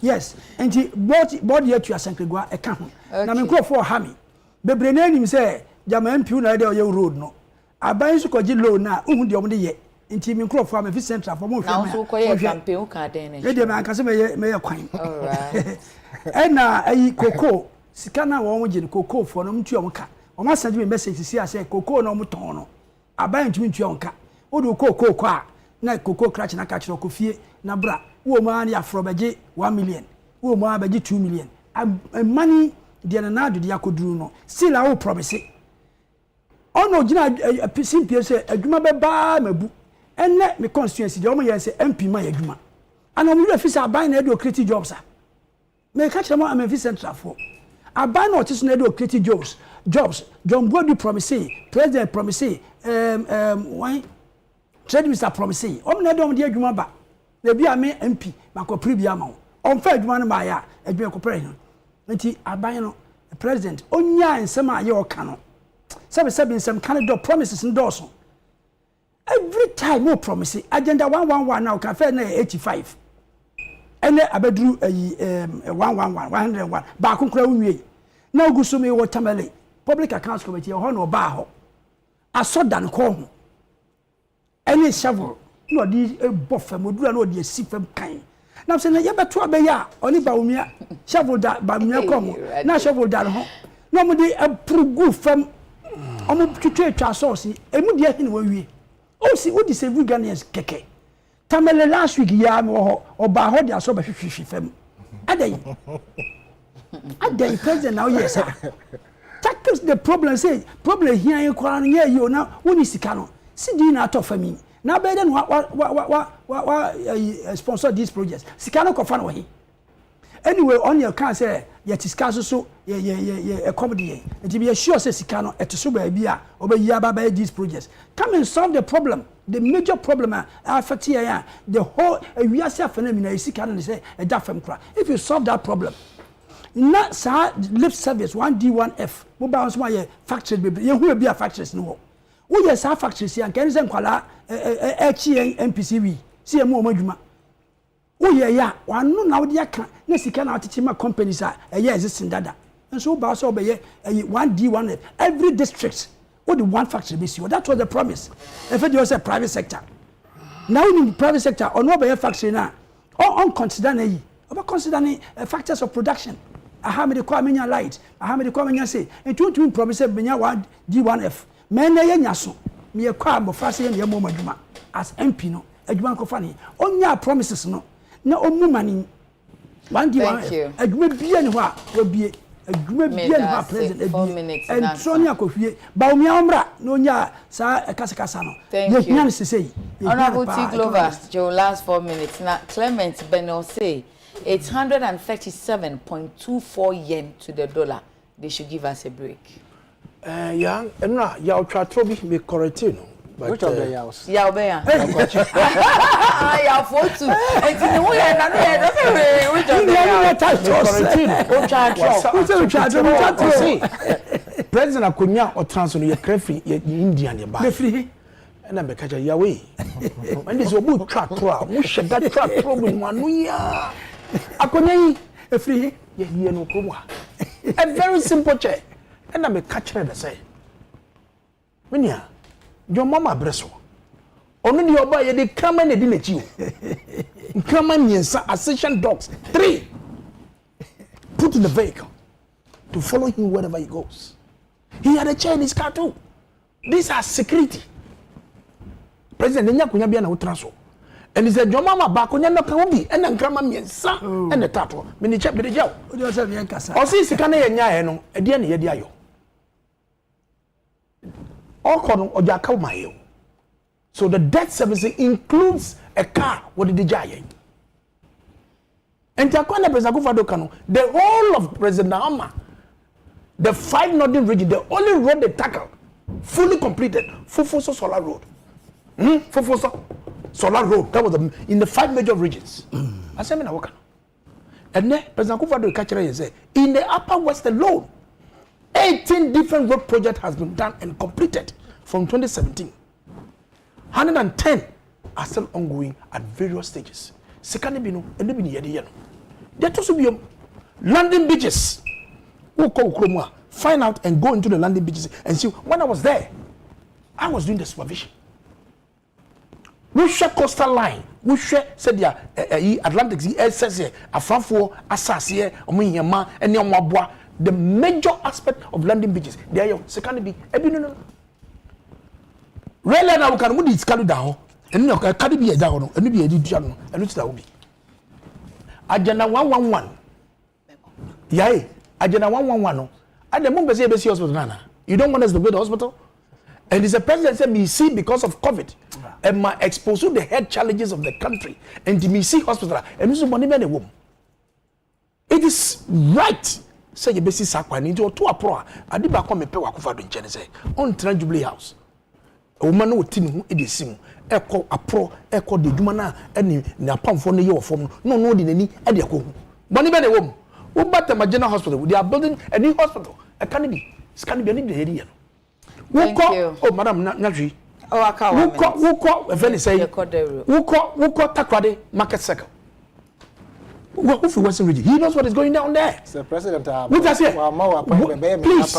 Yes, and he bought yet to Asankregua a cajon. Now, I'm going for Hammy. The Brennan say, Jamen Puna, your road no. I buy so called low now, the only yet. In Team Crow from a central for more from campaign card. Lady Mancasme may acquaint. And now a cocoa, Sicana one cocoa for no Tionka. Or must send you a message to see I say cocoa no mutono. I buy to Tionka. O do cocoa qua, na cocoa cratch and a catch or coffee, na bra, woman ya from a J 1 million, woman by 2 million. And money, the another the Yakudruno. Still I will promise it. Oh no, Gina, a simple say, a Juma by my book. And let me constituency, the only say MP my agreement. And I'm really officer buying edo creative jobs. May catch them on a central for. I buy notice edo creative jobs. John Body promise, President promise, why Trade Mr. promise. Nedo the agreement back. Maybe I may MP, Mako Pribiamo. On fair one by a Jumako President. nti aban no president onya nsem a ye oka no sabe nsem kan do promises ndoso every time we promise agenda 111 now can fair na 85 ene abeduru 111 ba konkura unwie na oguso me watermelon public accounts committee ho no ba ho asodan ko ho ene shovel no di bofem odura no di sifem kan na se na ye beto abeya oni ba umia shovel da ba umia ko ho na shovel da ho no mo di aprugu fam omo twetwa source emu di ahin wa wie o si o di save Ghanaians keke tamele last week ya me ho oba ho di aso ba hwehwe fam adai president now yes tackles the problem say problem here in kwara no you na woni sika no si di na to fami na be den sponsor these projects sika no ko fa no he anyway on your can say ye tiska so ye comedy and be sure say sika no eto ba bia obayi aba these projects come and solve the problem the major problem affect here the whole we are phenomenon sika no say e da fam kra if you solve that problem na sa lip service 1D1F mo ba so my factory be ye hu be a factories no wo ye sa factories yan kan se nkwala MPCV see mo adwuma wo ye ya wanu na wo de aka na sika na atete ma companies a ye existing dada nso ba so be ye 1D1F every district wo the one factory be see that was the promise if it was a private sector now in the private sector on no be factory na on consider na yi oba consider factors of production aha me de kwa menya light aha me de kwa menya say entuntum promise menya 1D1F men na ye nyaso me ye kwa mbofra se ye mo madwuma as MP no adwuma ko fa ne onya promises no na omu mani 1D1F adwuma bia ne ho a wabie adwuma bia ne ho president abie and sonia kohwie ba omi amra na onya sa kasa no ye hia ne sesei Honorable T. Glover, your last 4 minutes. Now, Clement Beno say it's 137.24 yen to the dollar. They should give us a break. Yeah, and now you try to be correct, you know. Which of the yaws? Yaobeya. Yaofotu. And the way I know which of the President Akunya or transfer your crafty Indian your back. And I'm a catcher Yahweh. And this is a good track. We should that track problem 1 year. Akunya, a free, yet no kuma. A very simple check. And I'm a catcher that say, Minya, your mama bresso. Only your boy, they come and they didn't you. Come and assistant dogs. 3. Put in the vehicle to follow him wherever he goes. He had a chair in his car too. These are security. President Nya kunya bia na utraso. And he said, "Your mama ba kunya no kan obi and na grandma miensa and the tato. Me ni check be the jaw." o se bien kasa O si sika na ye nya e no, e de na ye de ayo. Okono ojaka mayo. So the debt service includes a car what the jaye. And Takwana President Akufo-Addo Kano, the whole of President Nahama, the 5 northern region, the only road they tackle, fully completed, Fufuso Solar Road. Fufuso Solar Road, that was in the 5 major regions. I said, and then President Akufo-Addo catch and say, in the Upper West alone, 18 different road projects has been done and completed from 2017. 110 are still ongoing at various stages. Sekane bino, ende bini yedi yeno. There to be landing beaches. Find out and go into the landing beaches and see. When I was there, I was doing the supervision. We share coastal line. We share said the Atlantic Sea, SSA, Afranfo, Assasie, Omiyama, and Yamabwa. The major aspect of landing beaches. There are Sekane bi. Ebino. Really now we can move this carry down. And no carry be down. And be a division. And which that will be. Agenda 111. Yay. Agenda 111. At the moment, say hospital nana. You don't want us to go to the hospital? And it's a president said me see because of COVID. And my exposed to the health challenges of the country. And me see hospital. And this is money man a woman. It is right. Say you basi sakwa into to a pro. Adiba come pe Akufo-Addo nche say on Jubilee House. A woman no tin hu edesi eko apro eko de dwuma na eni na pamfo no ye wo fom no no de nani e de ko hu. Money be the woman. Ubatama General Hospital, they are building a new hospital. A canopy. It's canopy in the area. Thank you. Oh, Madam Natri. Oh, I can't. Who call, if any say, who call Takwade Market Circle? If he wasn't ready, he knows what is going down there. The president, what does he? Please,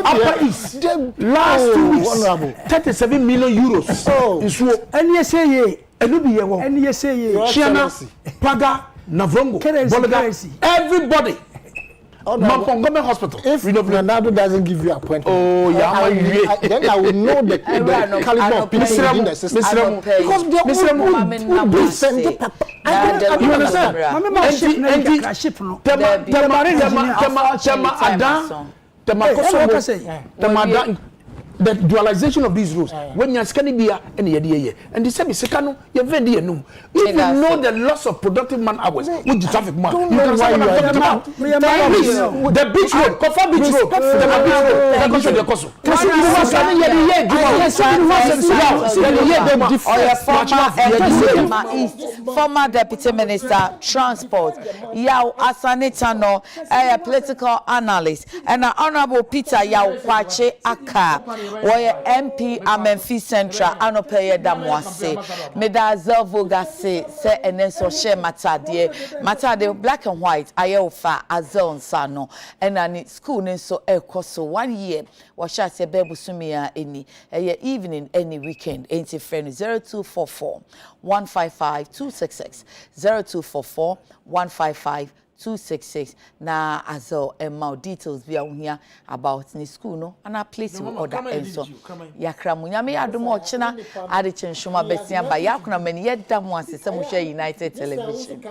Upper East, last 2 weeks, 37 million euros. Oh, and you say, Enubi, and you say, Chiana, Paga, Navrongo, Bolaga, everybody. Montgomery Hospital. If Ronaldo doesn't give you appointment, then I will know the caliber of people in the system. Because they will send the paper. You understand? The dualization of these rules. When you're scanning beer and the and the same secano, you're very no. If you know the loss of productive man hours with the traffic man, you can say the beach road, Kofa beach road, the beach road, the cost. Former Deputy Minister Transport, Yao Asanetano, a political analyst, and Honorable Peter Yao Kwache Aka. Woye MP Amenfi Central anopeye damwase meda zelvoga se enenso she matade black and white ayeofa azel nsano enani school nenso ekoso 1 year washa se bebusumia eni evening any weekend enti friend 0244 155 266 0244 155 266 na azo more details via here about ni school no and a place we order enso yakra munyame adomo ochina Adekye Nsroma besia ba yakuna mani yedam wase se mo United Television.